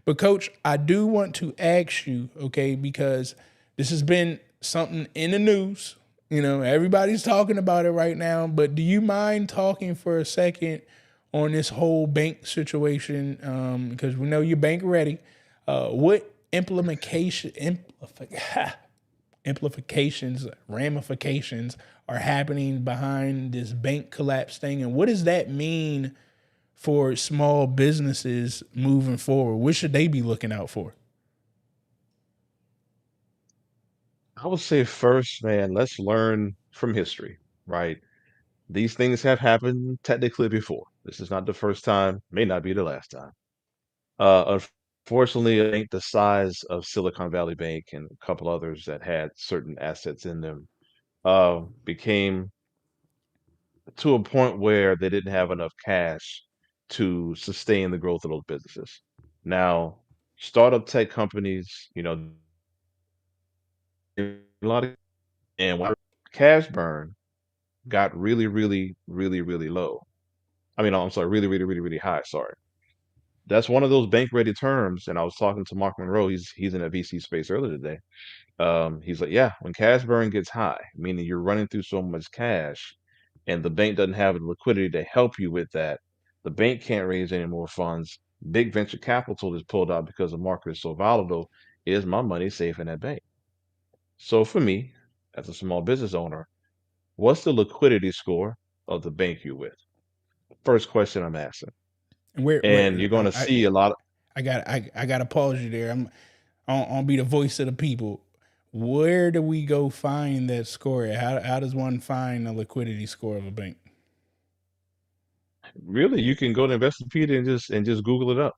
But Coach, I do want to ask you, okay, because this has been something in the news. Everybody's talking about it right now, but do you mind talking for a second on this whole bank situation? Because we know you're bank ready. What implications, ramifications are happening behind this bank collapse thing? And what does that mean for small businesses moving forward? What should they be looking out for? I would say first, man, let's learn from history, right? These things have happened technically before. This is not the first time, may not be the last time. Unfortunately, I think the size of Silicon Valley Bank and a couple others that had certain assets in them became to a point where they didn't have enough cash to sustain the growth of those businesses. Now, startup tech companies, a lot of and when cash burn got really, really, really, really low. I mean, I'm sorry, really, really, really, really high. Sorry. That's one of those bank ready terms. And I was talking to Mark Monroe. He's in a VC space earlier today. He's like, yeah, when cash burn gets high, meaning you're running through so much cash, and the bank doesn't have the liquidity to help you with that. The bank can't raise any more funds. Big venture capital is pulled out because the market is so volatile. Is my money safe in that bank? So for me, as a small business owner, what's the liquidity score of the bank you're with? First question I'm asking. And where And you're going to see a lot of, I got to pause you there. I'll be the voice of the people. Where do we go find that score? How does one find the liquidity score of a bank? really, you can go to Investopedia and just Google it up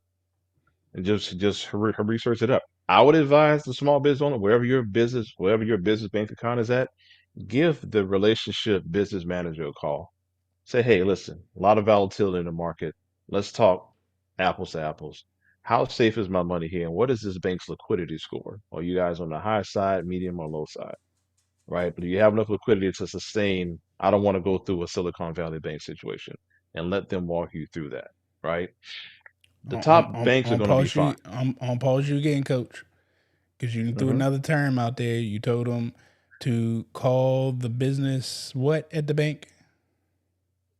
and just research it up. I would advise the small business owner, wherever your business bank account is at, give the relationship business manager a call. Say, hey, listen, a lot of volatility in the market. Let's talk apples to apples. How safe is my money here? And what is this bank's liquidity score? Are you guys on the high side, medium, or low side? Right? But do you have enough liquidity to sustain? I don't want to go through a Silicon Valley Bank situation. and let them walk you through that, right? The top I'm banks are on going to be pause fine. you. I'm on pause you again, coach, because you threw hmm another term out there. You told them to call the business what at the bank.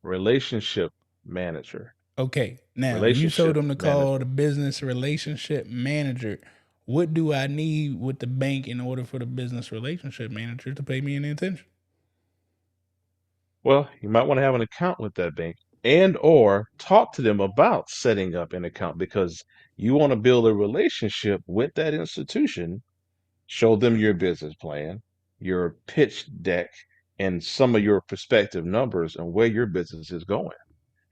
Relationship manager. Okay, now you told Relationship them to call the manager. business relationship manager. What do I need with the bank in order for the business relationship manager to pay me any attention? Well, you might want to have an account with that bank and or talk to them about setting up an account because you want to build a relationship with that institution. Show them your business plan, your pitch deck, and some of your prospective numbers and where your business is going.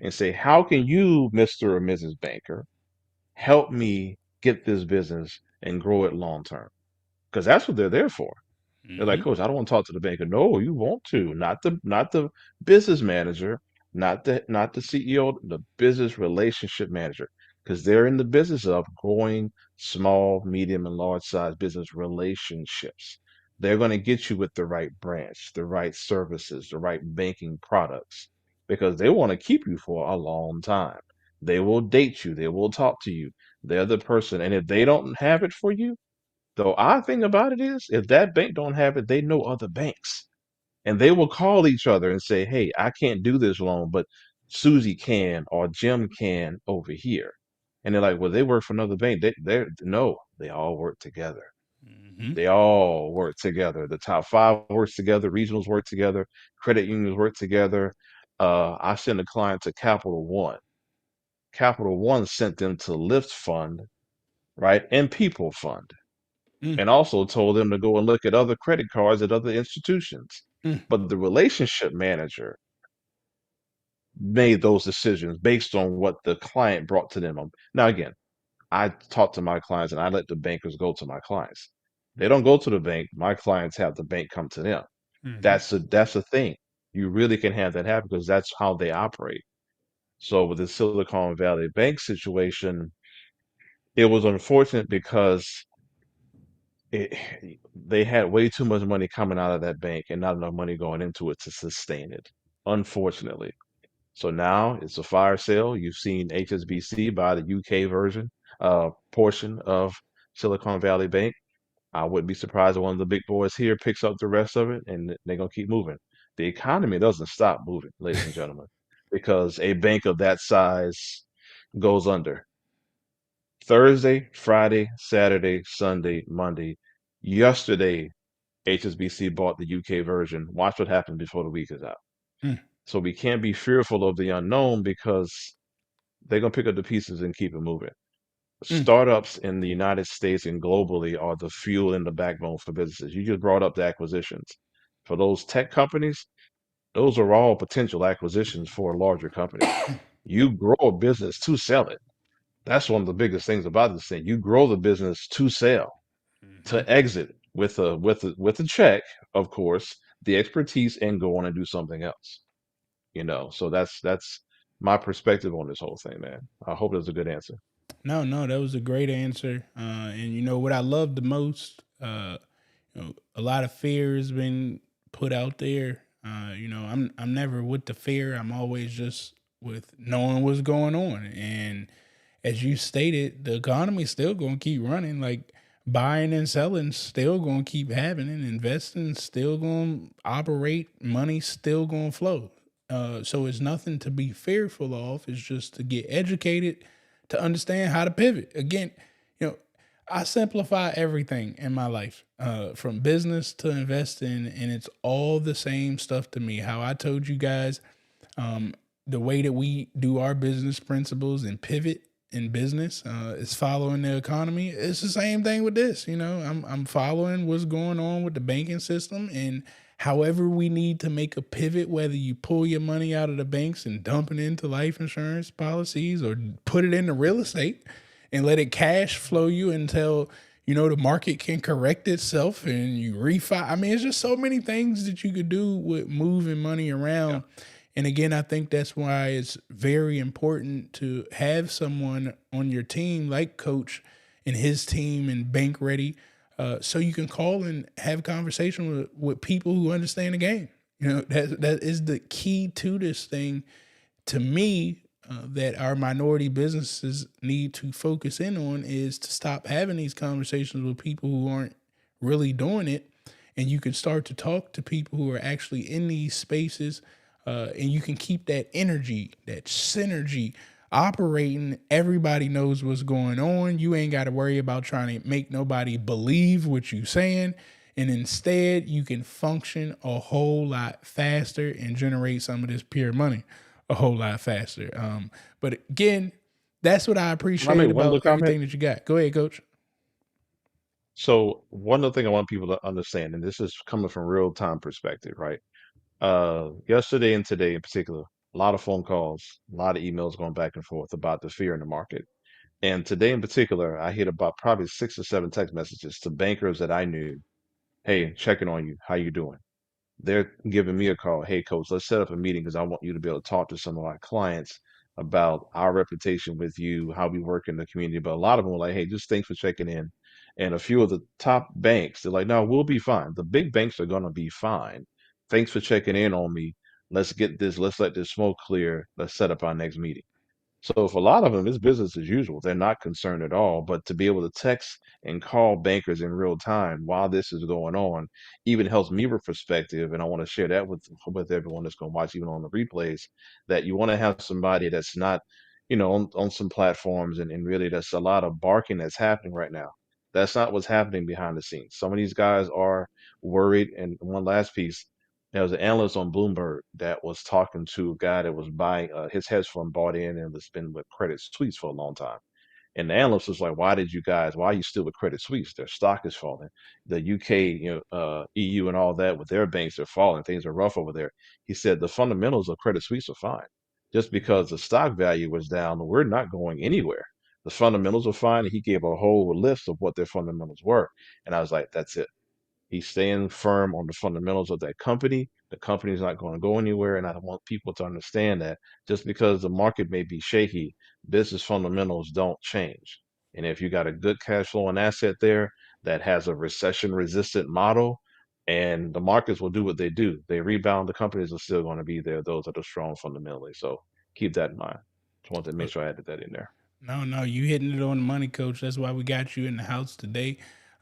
And say, how can you, Mr. or Mrs. Banker, help me get this business and grow it long term? Because that's what they're there for. They're like, Mm-hmm. Coach, I don't want to talk to the banker. No, you want to. Not the business manager, not the CEO, the business relationship manager. Because they're in the business of growing small, medium, and large size business relationships. They're going to get you with the right branch, the right services, the right banking products, because they want to keep you for a long time. They will date you, they will talk to you. They're the person. And if they don't have it for you, the odd thing about it is, if that bank don't have it, they know other banks, and they will call each other and say, "Hey, I can't do this loan, but Susie can or Jim can over here." And they're like, "Well, they work for another bank." They no, they all work together. Mm-hmm. They all work together. The top five works together. Regionals work together. Credit unions work together. I sent a client to Capital One. Capital One sent them to Lift Fund, right, and People Fund, and also told them to go and look at other credit cards at other institutions. Mm-hmm. But the relationship manager made those decisions based on what the client brought to them. Now, again, I talk to my clients and I let the bankers go to my clients. They don't go to the bank. My clients have the bank come to them. Mm-hmm. That's a thing. You really can have that happen because that's how they operate. So with the Silicon Valley Bank situation, it was unfortunate because it, they had way too much money coming out of that bank and not enough money going into it to sustain it, unfortunately. So now it's a fire sale. You've seen HSBC buy the UK version, portion of Silicon Valley Bank. I wouldn't be surprised if one of the big boys here picks up the rest of it and they're going to keep moving. The economy doesn't stop moving, ladies and gentlemen, because a bank of that size goes under. Thursday, Friday, Saturday, Sunday, Monday. Yesterday, HSBC bought the UK version. Watch what happens before the week is out. So we can't be fearful of the unknown because they're going to pick up the pieces and keep it moving. Mm-hmm. Startups in the United States and globally are the fuel and the backbone for businesses. You just brought up the acquisitions. For those tech companies, those are all potential acquisitions for larger companies. You grow a business to sell it. That's one of the biggest things about this thing. You grow the business to sell, Mm-hmm. to exit with a check, of course, the expertise, and go on and do something else. So that's my perspective on this whole thing, man. I hope that's a good answer. No, no, that was a great answer. And you know what I love the most? A lot of fear has been put out there. I'm never with the fear. I'm always just with knowing what's going on. And as you stated, the economy's still going to keep running. Like buying and selling still going to keep happening. Investing still going to operate. Money still going to flow. So it's nothing to be fearful of. It's just to get educated, to understand how to pivot. Again, you know, I simplify everything in my life, from business to investing, and it's all the same stuff to me. How I told you guys, the way that we do our business principles and pivot in business is following the economy. It's the same thing with this. I'm following what's going on with the banking system, and however we need to make a pivot, whether you pull your money out of the banks and dump it into life insurance policies or put it into real estate and let it cash flow you until the market can correct itself and you refi. I mean, it's just so many things that you could do with moving money Yeah. around. And again, I think that's why it's very important to have someone on your team like Coach and his team and Bank Ready, so you can call and have conversation with people who understand the game. That is the key to this thing, to me, that our minority businesses need to focus in on is to stop having these conversations with people who aren't really doing it. And you can start to talk to people who are actually in these spaces, and you can keep that energy, that synergy operating. Everybody knows what's going on. You ain't got to worry about trying to make nobody believe what you're saying. And instead, you can function a whole lot faster and generate some of this pure money a whole lot faster. But again, that's what I Can I appreciate make one little about comment? everything that you got. Go ahead, coach. So one other thing I want people to understand, and this is coming from real time perspective, right? Yesterday and today in particular, a lot of phone calls, a lot of emails going back and forth about the fear in the market. And today in particular, I hit about probably 6 or 7 text messages to bankers that I knew. Hey, checking on you. How you doing? They're giving me a call. Hey, coach, let's set up a meeting because I want you to be able to talk to some of our clients about our reputation with you, how we work in the community. But a lot of them were like, hey, just thanks for checking in. And a few of the top banks, they're like, no, we'll be fine. The big banks are going to be fine. Thanks for checking in on me. Let's get this, let's let this smoke clear. Let's set up our next meeting. So for a lot of them, it's business as usual. They're not concerned at all. But to be able to text and call bankers in real time while this is going on even helps me with perspective. And I want to share that with everyone that's going to watch, even on the replays, that you want to have somebody that's not, on some platforms and really that's a lot of barking that's happening right now. That's not what's happening behind the scenes. Some of these guys are worried. And one last piece, there was an analyst on Bloomberg that was talking to a guy that was buying his hedge fund bought in and was been with Credit Suisse for a long time. And the analyst was like, why are you still with Credit Suisse? Their stock is falling. The UK, EU and all that with their banks are falling. Things are rough over there. He said the fundamentals of Credit Suisse are fine. Just because the stock value was down, we're not going anywhere. The fundamentals are fine. And he gave a whole list of what their fundamentals were. And I was like, that's it. He's staying firm on the fundamentals of that company. The company is not going to go anywhere. And I want people to understand that just because the market may be shaky, business fundamentals don't change. And if you got a good cash flow and asset there that has a recession resistant model, and the markets will do what they do, they rebound, the companies are still going to be there. Those are the strong fundamentally. So keep that in mind. Just wanted to make sure I added that in there. No, no, you hitting it on the money, coach. That's why we got you in the house today.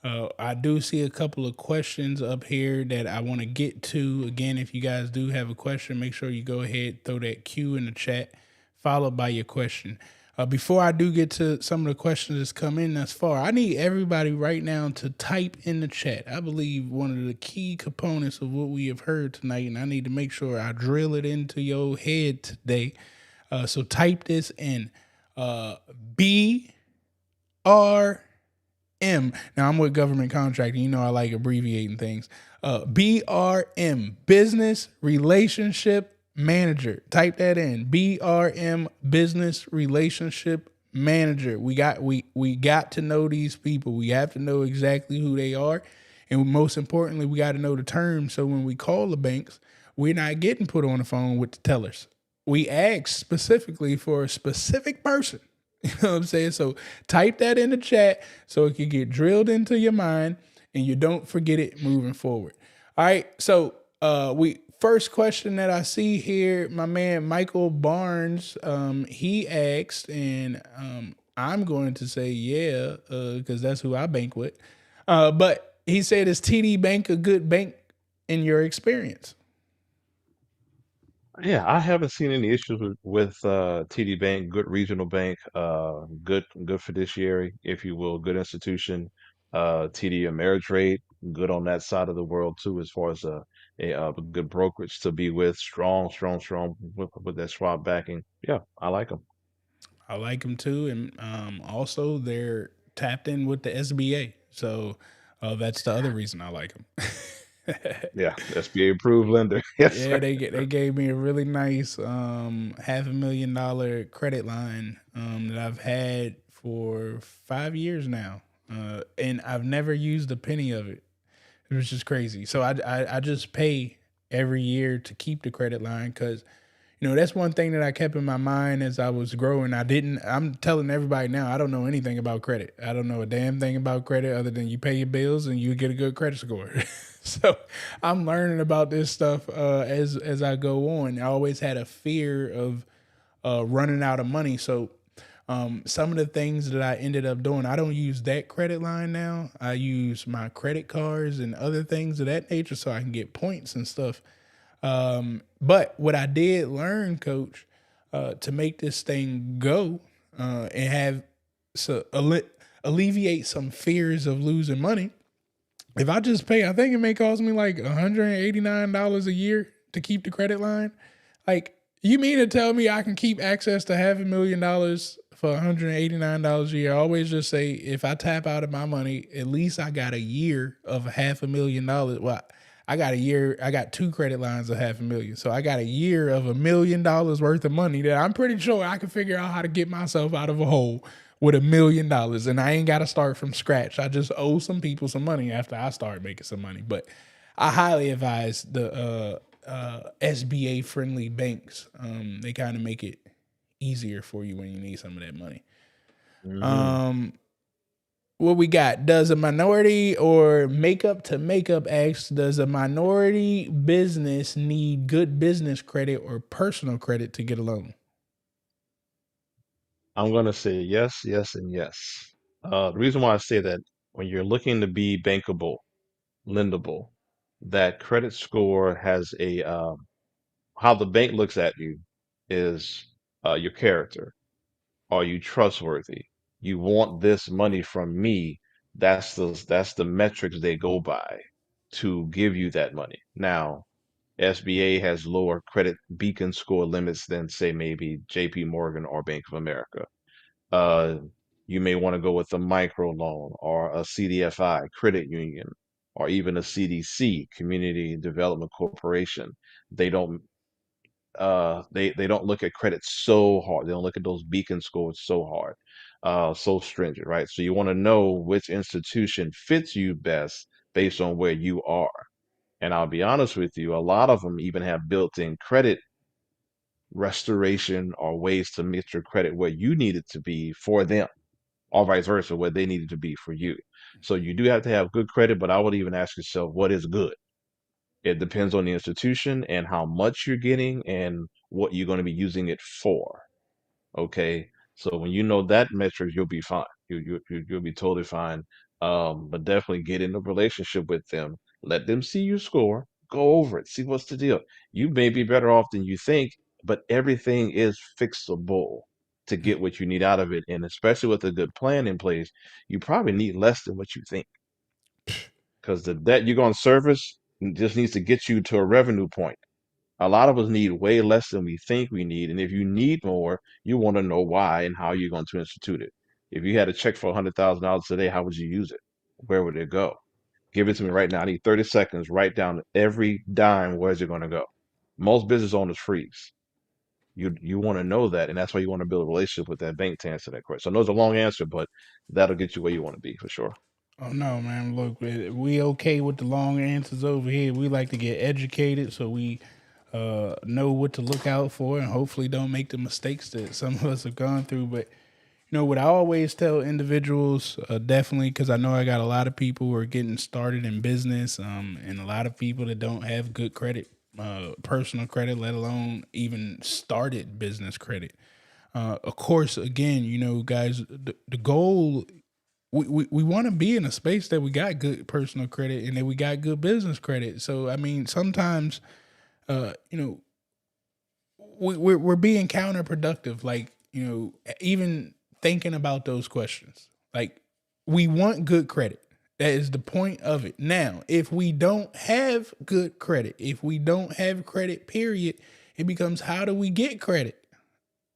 I do see a couple of questions up here that I want to get to. Again, if you guys do have a question, make sure you go ahead, throw that Q in the chat, followed by your question. Before I do get to some of the questions that's come in thus far, I need everybody right now to type in the chat. I believe one of the key components of what we have heard tonight, and I need to make sure I drill it into your head today. So type this in. BRM. Now I'm with government contracting. You know I like abbreviating things. BRM, Business Relationship Manager. Type that in. BRM, Business Relationship Manager. We got to know these people. We have to know exactly who they are. And most importantly, we got to know the terms. So when we call the banks, we're not getting put on the phone with the tellers. We ask specifically for a specific person. You know what I'm saying? So type that in the chat so it can get drilled into your mind and you don't forget it moving forward. All right. So we first question that I see here, my man Michael Barnes, he asked, and I'm going to say yeah, because that's who I bank with. But he said, is TD Bank a good bank in your experience? Yeah, I haven't seen any issues with TD Bank, good regional bank, good fiduciary, if you will, good institution. TD Ameritrade, good on that side of the world too, as far as a good brokerage to be with, strong with that Schwab backing. Yeah, I like them. I like them too, and also they're tapped in with the SBA, so that's the other reason I like them. Yeah, SBA approved lender. Yes, Yeah, sir. they gave me a really nice $500,000 credit line that I've had for 5 years now, and I've never used a penny of it. It was just crazy. So I just pay every year to keep the credit line because that's one thing that I kept in my mind as I was growing. I'm telling everybody now, I don't know anything about credit. I don't know a damn thing about credit other than you pay your bills and you get a good credit score. So I'm learning about this stuff as I go on. I always had a fear of running out of money. So some of the things that I ended up doing, I don't use that credit line now. I use my credit cards and other things of that nature so I can get points and stuff. But what I did learn, Coach, to make this thing go and have so alleviate some fears of losing money. If I just pay, I think it may cost me like $189 a year to keep the credit line. Like, you mean to tell me I can keep access to $500,000 for $189 a year? I always just say if I tap out of my money, at least I got a year of $500,000. Well, I got a year, I got two credit lines of 500,000. So I got a year of $1 million worth of money that I'm pretty sure I can figure out how to get myself out of a hole with $1 million. And I ain't got to start from scratch. I just owe some people some money after I start making some money. But I highly advise the SBA friendly banks. They kind of make it easier for you when you need some of that money. Hmm. Um, what we got? Does a minority or makeup to makeup asks, does a minority business need good business credit or personal credit to get a loan? I'm gonna say yes, yes, and yes. The reason why I say that, when you're looking to be bankable, lendable, that credit score has a how the bank looks at you is your character. Are you trustworthy? You want this money from me. That's the metrics they go by to give you that money. Now, SBA has lower credit beacon score limits than, say, maybe JP Morgan or Bank of America. Uh, you may want to go with a micro loan or a CDFI, credit union, or even a CDC, Community Development Corporation. They don't they don't look at credit so hard. They don't look at those beacon scores so hard, so stringent, right? So you want to know which institution fits you best based on where you are. And I'll be honest with you, a lot of them even have built-in credit restoration or ways to make your credit where you need it to be for them, or vice versa, where they need it to be for you. So you do have to have good credit, but I would even ask yourself, what is good? It depends on the institution and how much you're getting and what you're going to be using it for. Okay. So when you know that metric, you'll be fine. You'll be totally fine. But definitely get in a relationship with them. Let them see your score. Go over it. See what's the deal. You may be better off than you think, but everything is fixable to get what you need out of it. And especially with a good plan in place, you probably need less than what you think, because the debt you're going to service just needs to get you to a revenue point. A lot of us need way less than we think we need. And if you need more, you want to know why and how you're going to institute it. If you had a check for $100,000 today, how would you use it? Where would it go? Give it to me right now. I need 30 seconds. Write down every dime. Where's it going to go? Most business owners freeze. You want to know that, and that's why you want to build a relationship with that bank to answer that question. So I know it's a long answer, but that'll get you where you want to be for sure. Oh no, man! Look, we okay with the long answers over here. We like to get educated, so we know what to look out for, and hopefully don't make the mistakes that some of us have gone through. But what I always tell individuals, definitely, because I know I got a lot of people who are getting started in business, and a lot of people that don't have good credit, personal credit, let alone even started business credit. Of course, again, guys, the goal, we want to be in a space that we got good personal credit and that we got good business credit. So I mean, sometimes, uh, you know, we're being counterproductive. Like, even thinking about those questions. Like, we want good credit. That is the point of it. Now, if we don't have good credit, if we don't have credit, period, it becomes, how do we get credit?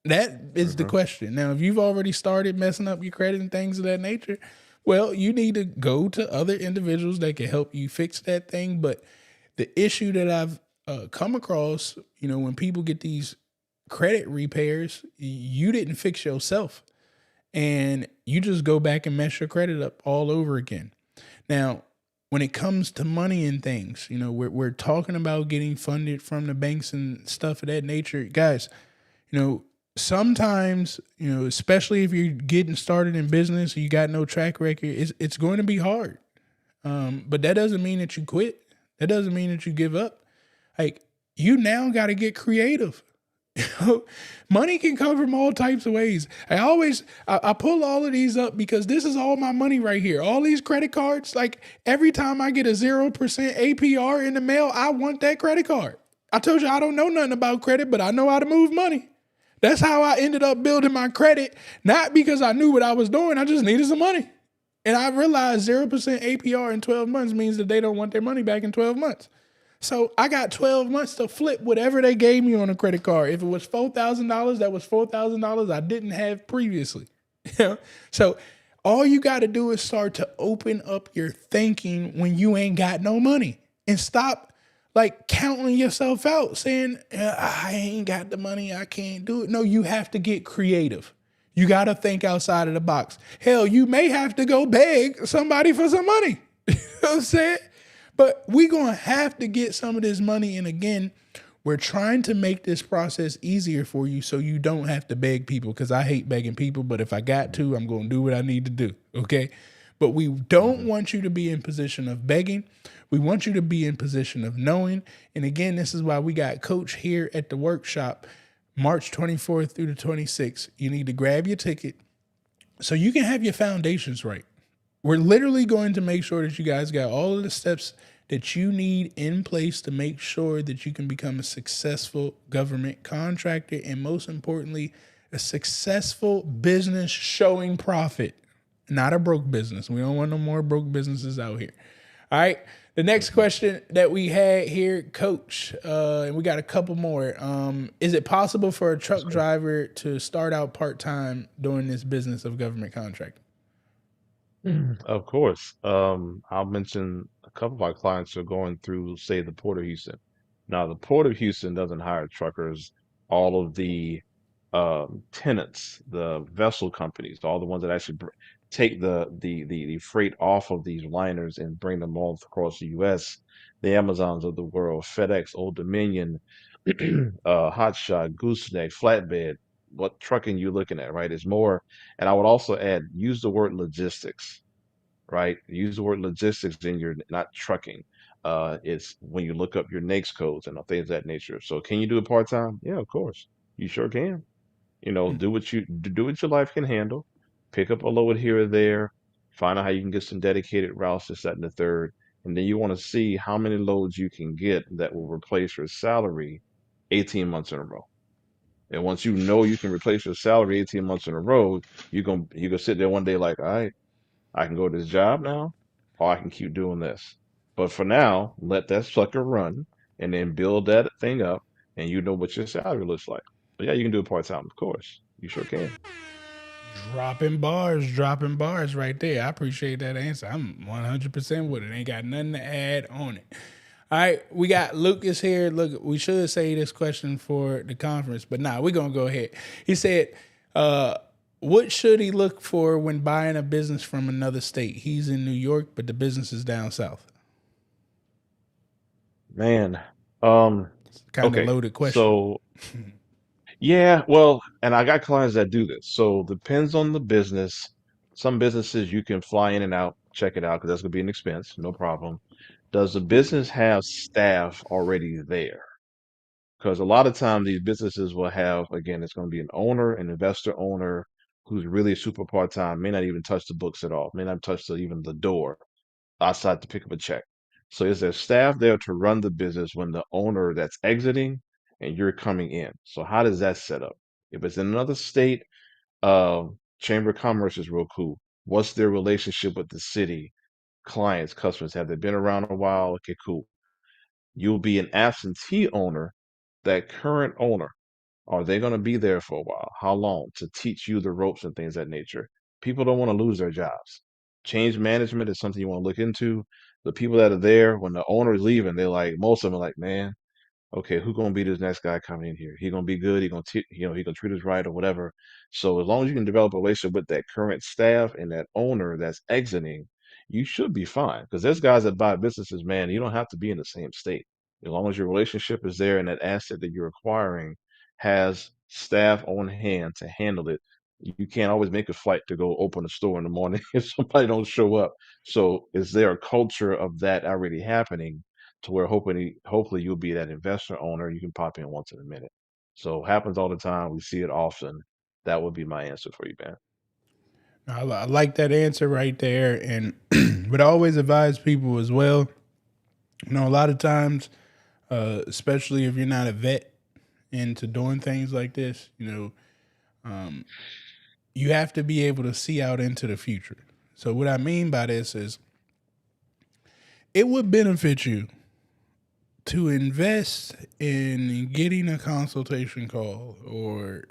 That is the Hmm. question. Now, if you've already started messing up your credit and things of that nature, well, you need to go to other individuals that can help you fix that thing. But the issue that I've come across, when people get these credit repairs, you didn't fix yourself, and you just go back and mess your credit up all over again. Now, when it comes to money and things, we're talking about getting funded from the banks and stuff of that nature, guys. you know, Sometimes, especially if you're getting started in business, you got no track record, it's going to be hard. But that doesn't mean that you quit. That doesn't mean that you give up. Like, you now got to get creative. Money can come from all types of ways. I pull all of these up because this is all my money right here. All these credit cards, like every time I get a 0% APR in the mail, I want that credit card. I told you I don't know nothing about credit, but I know how to move money. That's how I ended up building my credit, not because I knew what I was doing. I just needed some money. And I realized 0% APR in 12 months means that they don't want their money back in 12 months. So I got 12 months to flip whatever they gave me on a credit card. If it was $4,000, that was $4,000 I didn't have previously. So all you got to do is start to open up your thinking when you ain't got no money and stop like counting yourself out saying, I ain't got the money. I can't do it. No, you have to get creative. You got to think outside of the box. Hell, you may have to go beg somebody for some money. You know what I'm saying? But we going to have to get some of this money. And again, we're trying to make this process easier for you so you don't have to beg people, because I hate begging people. But if I got to, I'm going to do what I need to do. Okay. But we don't Mhm. want you to be in position of begging. We want you to be in position of knowing. And again, this is why we got Coach here at the workshop, March 24th through the 26th. You need to grab your ticket so you can have your foundations right. We're literally going to make sure that you guys got all of the steps that you need in place to make sure that you can become a successful government contractor, and most importantly, a successful business showing profit, not a broke business. We don't want no more broke businesses out here. All right. The next Mhm. question that we had here, Coach, and we got a couple more. Is it possible for a Yes, truck sir. driver to start out part time doing this business of government contracting? Of course. I'll mention a couple of our clients are going through, say, the Port of Houston. Now, the Port of Houston doesn't hire truckers. All of the tenants, the vessel companies, all the ones that actually take the freight off of these liners and bring them all across the U.S., the Amazons of the world, FedEx, Old Dominion, Hotshot, Gooseneck, Flatbed. What trucking you looking at, right? Is more, and I would also add, use the word logistics, right? Use the word logistics in your, not trucking. It's when you look up your NAICS codes and things of that nature. So can you do it part time? Yeah, of course. You sure can. Do what your life can handle. Pick up a load here or there. Find out how you can get some dedicated routes, this, that, and the third. And then you want to see how many loads you can get that will replace your salary 18 months in a row. And once you know you can replace your salary 18 months in a row, you're gonna sit there one day like, all right, I can go to this job now, or I can keep doing this. But for now, let that sucker run and then build that thing up, and you know what your salary looks like. But yeah, you can do it part time, of course. You sure can. Dropping bars right there. I appreciate that answer. I'm 100% with it. Ain't got nothing to add on it. All right, we got Lucas here. Look, we should say this question for the conference, but nah, we're going to go ahead. He said, what should he look for when buying a business from another state? He's in New York, but the business is down south. Man. Um, Kind of okay. loaded question. So yeah, well, and I got clients that do this. So depends on the business. Some businesses you can fly in and out, check it out, because that's gonna be an expense, no problem. Does the business have staff already there? Because a lot of times these businesses will have, again, it's going to be an owner, an investor owner who's really super part-time, may not even touch the books at all, may not touch even the door outside to pick up a check. So is there staff there to run the business when the owner that's exiting and you're coming in? So how does that set up? If it's in another state, Chamber of Commerce is real cool. What's their relationship with the city, clients, customers? Have they been around a while? Okay, cool. You'll be an absentee owner. That current owner, are they going to be there for a while? How long? To teach you the ropes and things of that nature. People don't want to lose their jobs. Change management is something you want to look into. The people that are there, when the owner is leaving, they're like, most of them are like, man, okay, who gonna be this next guy coming in here? He gonna be good. He gonna, he gonna treat us right or whatever. So as long as you can develop a relationship with that current staff and that owner that's exiting, you should be fine. Because there's guys that buy businesses, man. You don't have to be in the same state. As long as your relationship is there and that asset that you're acquiring has staff on hand to handle it. You can't always make a flight to go open a store in the morning if somebody don't show up. So is there a culture of that already hopefully you'll be that investor owner. You can pop in once in a minute. So happens all the time. We see it often. That would be my answer for you, man. I like that answer right there, and but I always advise people as well. You know, a lot of times, especially if you're not a vet into doing things like this, you know, you have to be able to see out into the future. So what I mean by this is, it would benefit you to invest in getting a consultation call or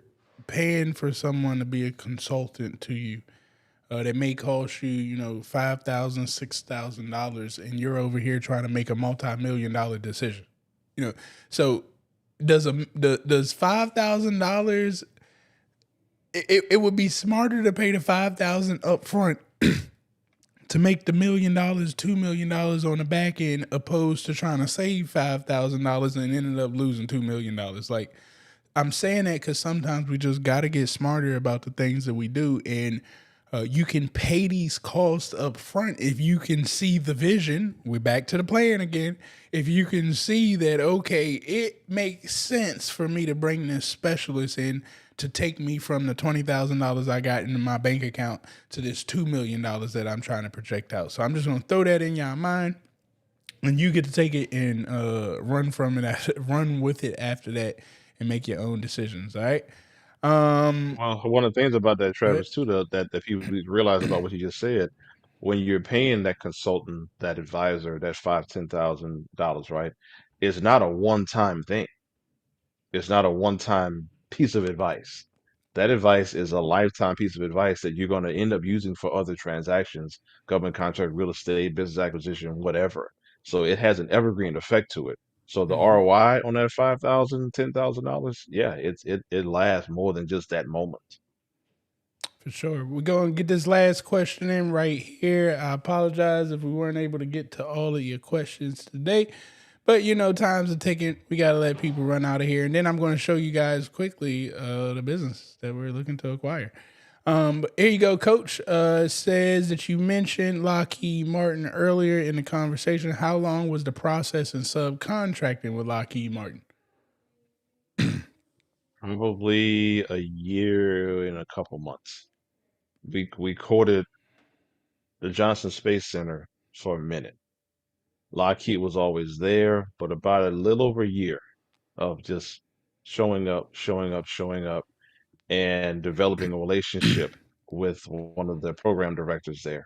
paying for someone to be a consultant to you that may cost you, you know, $5,000, $6,000, and you're over here trying to make a multi-million-dollar decision. You know, so does $5,000? It would be smarter to pay the 5,000 up front to make the $1 million, $2 million on the back end, opposed to trying to save $5,000 and ended up losing $2 million. Like, I'm saying that because sometimes we just got to get smarter about the things that we do, and you can pay these costs up front if you can see the vision. We're back to the plan again. If you can see that, okay, it makes sense for me to bring this specialist in to take me from the $20,000 I got in my bank account to this $2 million that I'm trying to project out. So I'm just gonna throw that in your mind, and you get to take it and run from it, run with it after that, and make your own decisions. All right. Well, one of the things about that, Go ahead. Travis, too, that people need to realize about what you just said, when you're paying that consultant, that advisor, that five, $10,000, right? It's not a one-time thing. It's not a one-time piece of advice. That advice is a lifetime piece of advice that you're going to end up using for other transactions, government contract, real estate, business acquisition, whatever. So it has an evergreen effect to it. So the Mm-hmm. ROI on that $5,000, $10,000, yeah, it lasts more than just that moment. For sure. We're going to get this last question in right here. I apologize if we weren't able to get to all of your questions today. But, you know, time's a ticking. We got to let people run out of here. And then I'm going to show you guys quickly the business that we're looking to acquire. But here you go, Coach. Says that you mentioned Lockheed Martin earlier in the conversation. How long was the process in subcontracting with Lockheed Martin? Probably a year and a couple months. We courted the Johnson Space Center for a minute. Lockheed was always there, but about a little over a year of just showing up, showing up, showing up, and developing a relationship with one of the program directors there.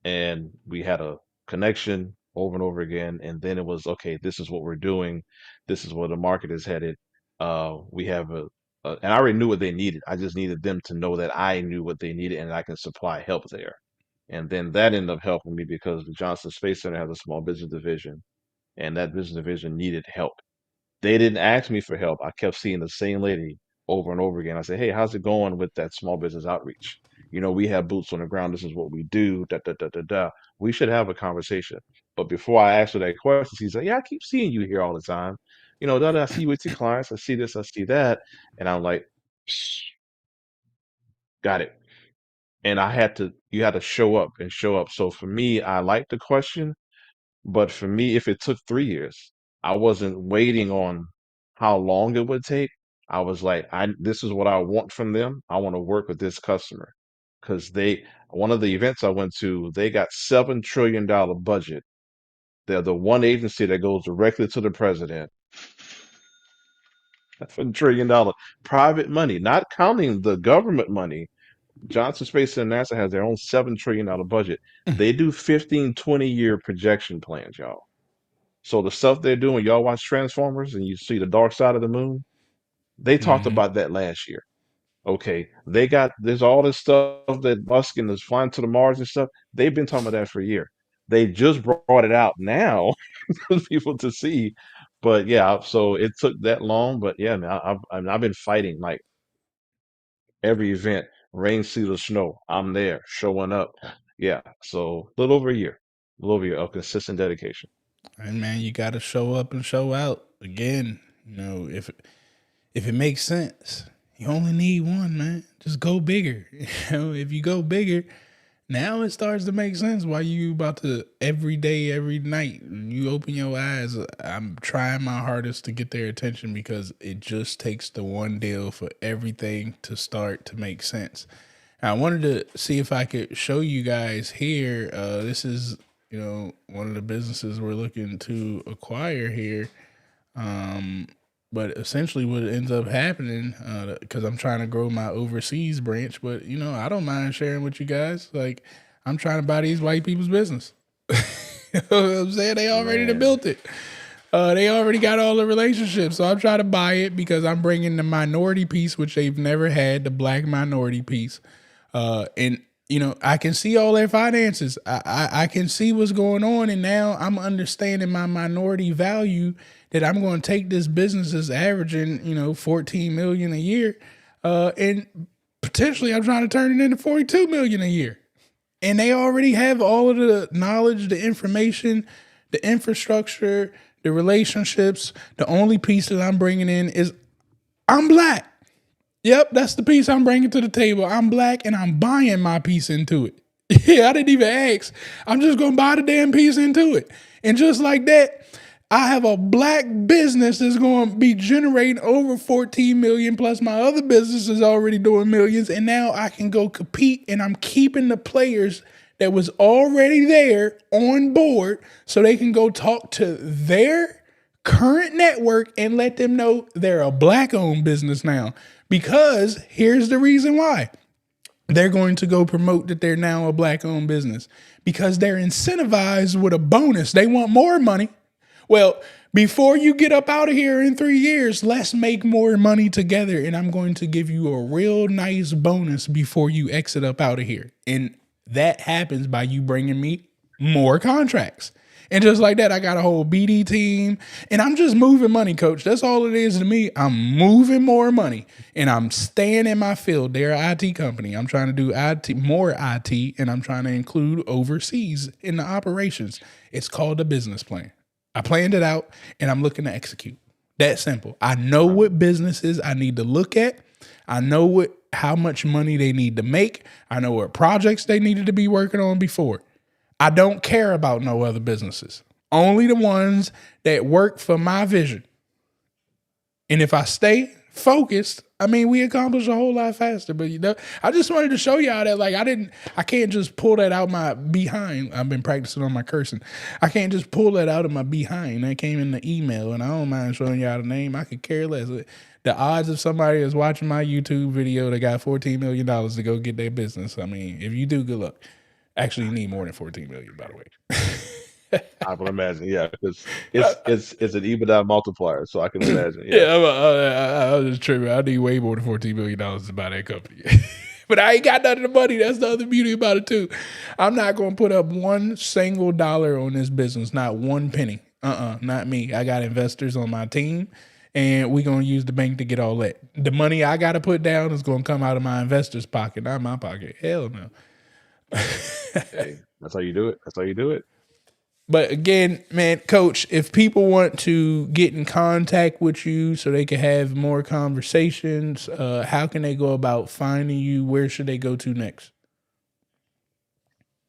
And we had a connection over and over again. And then it was, okay, this is what we're doing. This is where the market is headed. We have and I already knew what they needed. I just needed them to know that I knew what they needed and I can supply help there. And then that ended up helping me because the Johnson Space Center has a small business division, and that business division needed help. They didn't ask me for help. I kept seeing the same lady over and over again. I said, "Hey, how's it going with that small business outreach? We have boots on the ground. This is what we do. Da da da da da. We should have a conversation." But before I asked her that question, she said, "Yeah, I keep seeing you here all the time. Da da. I see you with your clients. I see this. I see that." And I'm like, "Psh, got it." And you had to show up and show up. So for me, I like the question. But for me, if it took 3 years, I wasn't waiting on how long it would take. I was like, this is what I want from them. I want to work with this customer because one of the events I went to, they got $7 trillion budget. They're the one agency that goes directly to the president. $7 trillion private money, not counting the government money. Johnson Space and NASA has their own $7 trillion budget. They do 15, 20-year projection plans, y'all. So the stuff they're doing, y'all watch Transformers and you see the dark side of the moon. They talked Mm-hmm. about that last year. Okay, there's all this stuff that Musk and is flying to the Mars and stuff. They've been talking about that for a year. They just brought it out now for people to see. But yeah, so it took that long. But yeah, man, I've been fighting like every event, rain, sleet, or snow. I'm there, showing up. Yeah, so a little over a year of consistent dedication. And man, you got to show up and show out. Again, you know, if it makes sense, you only need one, man. Just go bigger. You know, if you go bigger, Now it starts to make sense why you about to every day, every night, you open your eyes. I'm trying my hardest to get their attention because it just takes the one deal for everything to start to make sense. I wanted to see if I could show you guys here. This is, one of the businesses we're looking to acquire here. But essentially, what ends up happening, because I'm trying to grow my overseas branch, but I don't mind sharing with you guys. Like, I'm trying to buy these white people's business. You know what I'm saying? They already done Man, built it. They already got all the relationships, so I'm trying to buy it because I'm bringing the minority piece, which they've never had, the black minority piece. And I can see all their finances. I can see what's going on, and now I'm understanding my minority value. That I'm going to take this business that's averaging 14 million a year, and potentially I'm trying to turn it into 42 million a year. And they already have all of the knowledge, the information, the infrastructure, the relationships. The only piece that I'm bringing in is I'm black. Yep, that's the piece I'm bringing to the table. I'm black and I'm buying my piece into it. Yeah, I didn't even ask. I'm just going to buy the damn piece into it. And just like that, I have a black business that's going to be generating over 14 million plus my other business is already doing millions. And now I can go compete and I'm keeping the players that was already there on board so they can go talk to their current network and let them know they're a black owned business now. Because here's the reason why they're going to go promote that they're now a black owned business because they're incentivized with a bonus. They want more money. Well, before you get up out of here in 3 years, let's make more money together. And I'm going to give you a real nice bonus before you exit up out of here. And that happens by you bringing me more contracts. And just like that, I got a whole BD team and I'm just moving money, coach. That's all it is to me. I'm moving more money and I'm staying in my field. They're an IT company. I'm trying to do IT, more IT, and I'm trying to include overseas in the operations. It's called a business plan. I planned it out and I'm looking to execute. That simple. I know uh, what businesses I need to look at. I know how much money they need to make. I know what projects they needed to be working on before. I don't care about no other businesses. Only the ones that work for my vision. And if I stay focused, I mean, we accomplish a whole lot faster. But I just wanted to show y'all that, like, I can't just pull that out my behind. I've been practicing on my cursing. I can't just pull that out of my behind. That came in the email, and I don't mind showing y'all the name. I could care less. The odds of somebody is watching my YouTube video that got $14 million to go get their business. I mean, if you do, good luck. Actually, you need more than 14 million, by the way. I can imagine. Yeah, because it's an EBITDA multiplier, so I can imagine. Yeah, Yeah, I was just tripping. I need way more than $14 million to buy that company. But I ain't got none of the money. That's the other beauty about it too. I'm not gonna put up one single dollar on this business, not one penny. Not me. I got investors on my team, and we gonna use the bank to get all that. The money I gotta put down is gonna come out of my investors' pocket, not my pocket. Hell no. hey, that's how you do it. That's how you do it. But again, man, coach, if people want to get in contact with you so they can have more conversations, how can they go about finding you? Where should they go to next?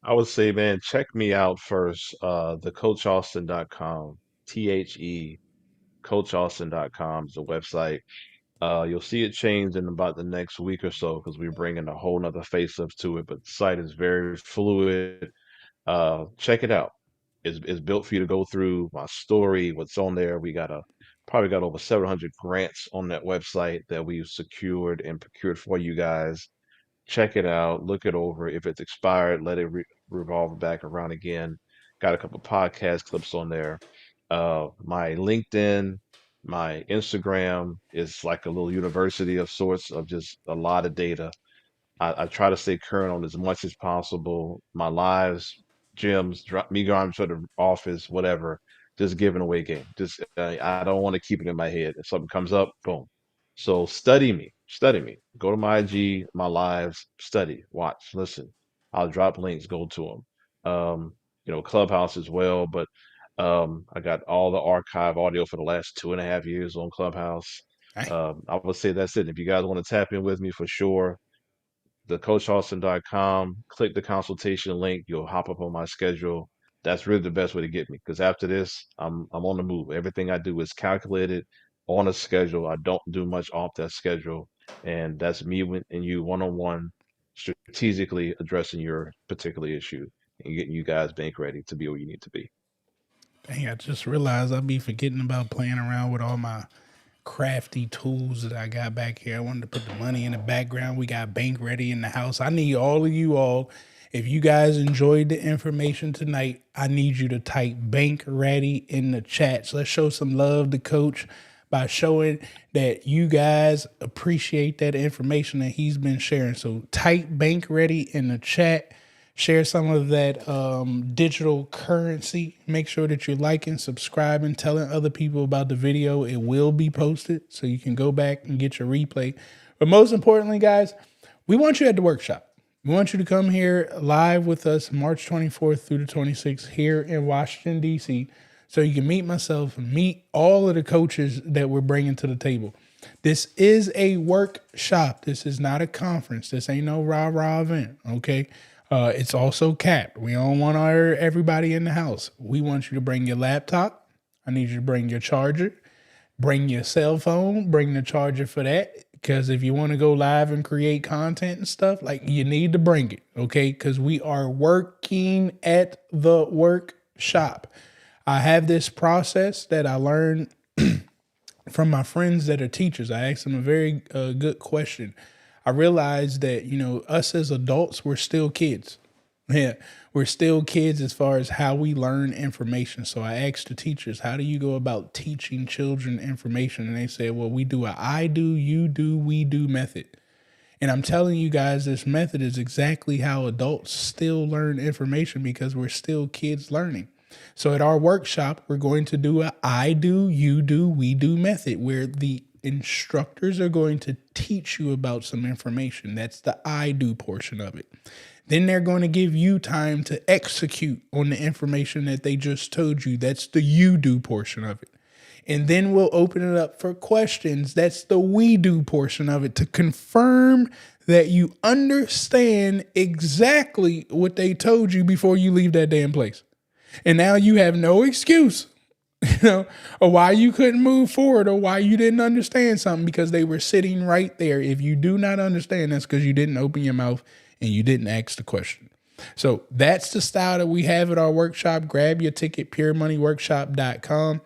I would say, man, check me out first. TheCoachAustin.com, THE CoachAustin.com is the website. You'll see it change in about the next week or so because we're bringing a whole nother facelift to it. But the site is very fluid. Check it out. It's built for you to go through my story, what's on there. We got probably got over 700 grants on that website that we've secured and procured for you guys. Check it out, look it over. If it's expired, let it revolve back around again. Got a couple podcast clips on there. My LinkedIn, my Instagram is like a little university of sorts of just a lot of data. I try to stay current on as much as possible. My lives, gyms, me going to the office, whatever, just giving away game. Just I don't want to keep it in my head. If something comes up, boom. So study me, study me. Go to my IG, my lives, study, watch, listen. I'll drop links, go to them. Clubhouse as well, but I got all the archive audio for the last 2.5 years on Clubhouse. Hey, I would say that's it. If you guys want to tap in with me for sure, thecoachaustin.com, click the consultation link. You'll hop up on my schedule. That's really the best way to get me because after this, I'm on the move. Everything I do is calculated on a schedule. I don't do much off that schedule, and that's me and you one on one, strategically addressing your particular issue and getting you guys bank ready to be where you need to be. Dang, I just realized I be forgetting about playing around with all my crafty tools that I got back here. I wanted to put the money in the background. We got bank ready in the house. I need all of you all. If you guys enjoyed the information tonight, I need you to type bank ready in the chat. So let's show some love to coach by showing that you guys appreciate that information that he's been sharing. So type bank ready in the chat. Share some of that digital currency. Make sure that you're liking, subscribing, telling other people about the video. It will be posted so you can go back and get your replay. But most importantly, guys, we want you at the workshop. We want you to come here live with us March 24th through the 26th here in Washington, D.C., so you can meet myself, meet all of the coaches that we're bringing to the table. This is a workshop. This is not a conference. This ain't no rah-rah event, okay? It's also capped. We don't want everybody in the house. We want you to bring your laptop. I need you to bring your charger. Bring your cell phone. Bring the charger for that. Because if you want to go live and create content and stuff, like you need to bring it, okay? Because we are working at the workshop. I have this process that I learned from my friends that are teachers. I asked them a very good question. I realized that, us as adults, we're still kids. Yeah, we're still kids as far as how we learn information. So I asked the teachers, how do you go about teaching children information? And they said, well, we do a I do, you do, we do method. And I'm telling you guys, this method is exactly how adults still learn information because we're still kids learning. So at our workshop, we're going to do a I do, you do, we do method where the instructors are going to teach you about some information. That's the I do portion of it. Then they're going to give you time to execute on the information that they just told you. That's the you do portion of it. And then we'll open it up for questions. That's the we do portion of it to confirm that you understand exactly what they told you before you leave that damn place. And now you have no excuse, or why you couldn't move forward or why you didn't understand something because they were sitting right there. If you do not understand, that's because you didn't open your mouth and you didn't ask the question. So that's the style that we have at our workshop. Grab your ticket, puremoneyworkshop.com.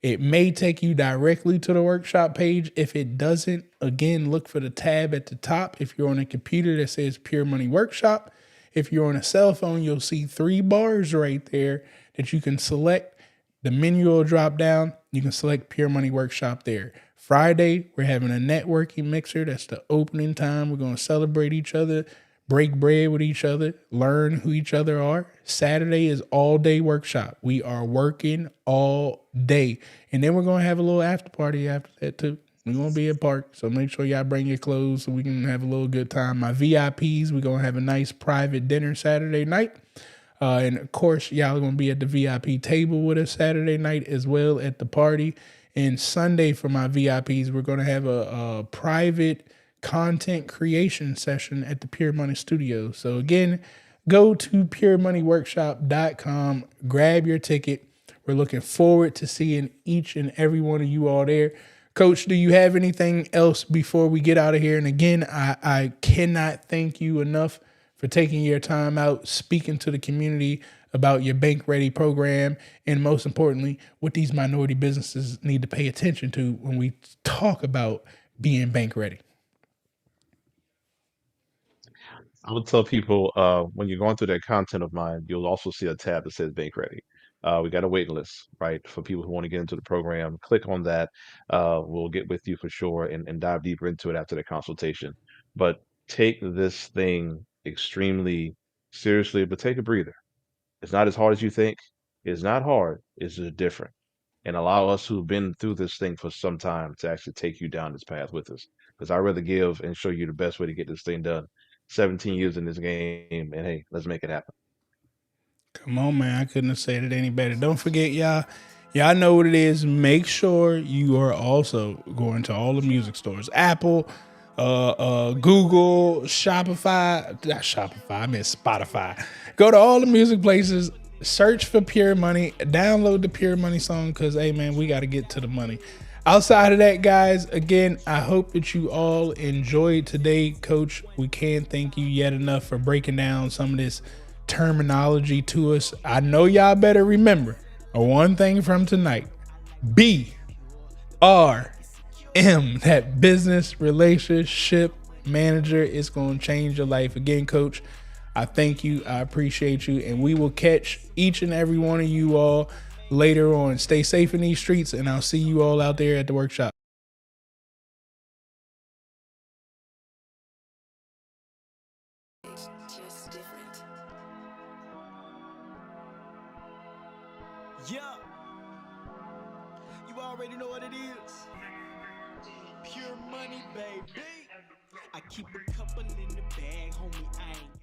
It may take you directly to the workshop page. If it doesn't, again, look for the tab at the top. If you're on a computer that says Pure Money Workshop, if you're on a cell phone, you'll see 3 bars right there that you can select. The menu will drop down. You can select Pure Money Workshop there. Friday, we're having a networking mixer. That's the opening time. We're going to celebrate each other, break bread with each other, learn who each other are. Saturday is all day workshop. We are working all day. And then we're going to have a little after party after that too. We're going to be at park. So make sure y'all bring your clothes so we can have a little good time. My VIPs, we're going to have a nice private dinner Saturday night. And of course, y'all are going to be at the VIP table with us Saturday night as well at the party. And Sunday for my VIPs, we're going to have a private content creation session at the Pure Money Studio. So again, go to puremoneyworkshop.com, grab your ticket. We're looking forward to seeing each and every one of you all there. Coach, do you have anything else before we get out of here? And again, I cannot thank you enough for taking your time out, speaking to the community about your Bank Ready program, and most importantly, what these minority businesses need to pay attention to when we talk about being bank ready. I would tell people when you're going through that content of mine, you'll also see a tab that says Bank Ready. We got a waiting list, right, for people who want to get into the program. Click on that. We'll get with you for sure and dive deeper into it after the consultation. But take this thing extremely seriously, but take a breather. It's not as hard as you think. It's not hard. It's just different. And allow us who've been through this thing for some time to actually take you down this path with us. Because I'd rather give and show you the best way to get this thing done. 17 years in this game, and hey, let's make it happen. Come on, man. I couldn't have said it any better. Don't forget, y'all. Y'all know what it is. Make sure you are also going to all the music stores. Apple, Google, Shopify, not Shopify, I mean Spotify. Go to all the music places, search for Pure Money, download the Pure Money song because, hey man, we got to get to the money. Outside of that, guys, again, I hope that you all enjoyed today. Coach, we can't thank you yet enough for breaking down some of this terminology to us. I know y'all better remember one thing from tonight: BRM, that business relationship manager, is going to change your life. Again, Coach, I thank you. I appreciate you. And we will catch each and every one of you all later on. Stay safe in these streets, and I'll see you all out there at the workshop. Yeah, you already know what it is. Pure money, baby. I keep a couple in the bag, homie. I ain't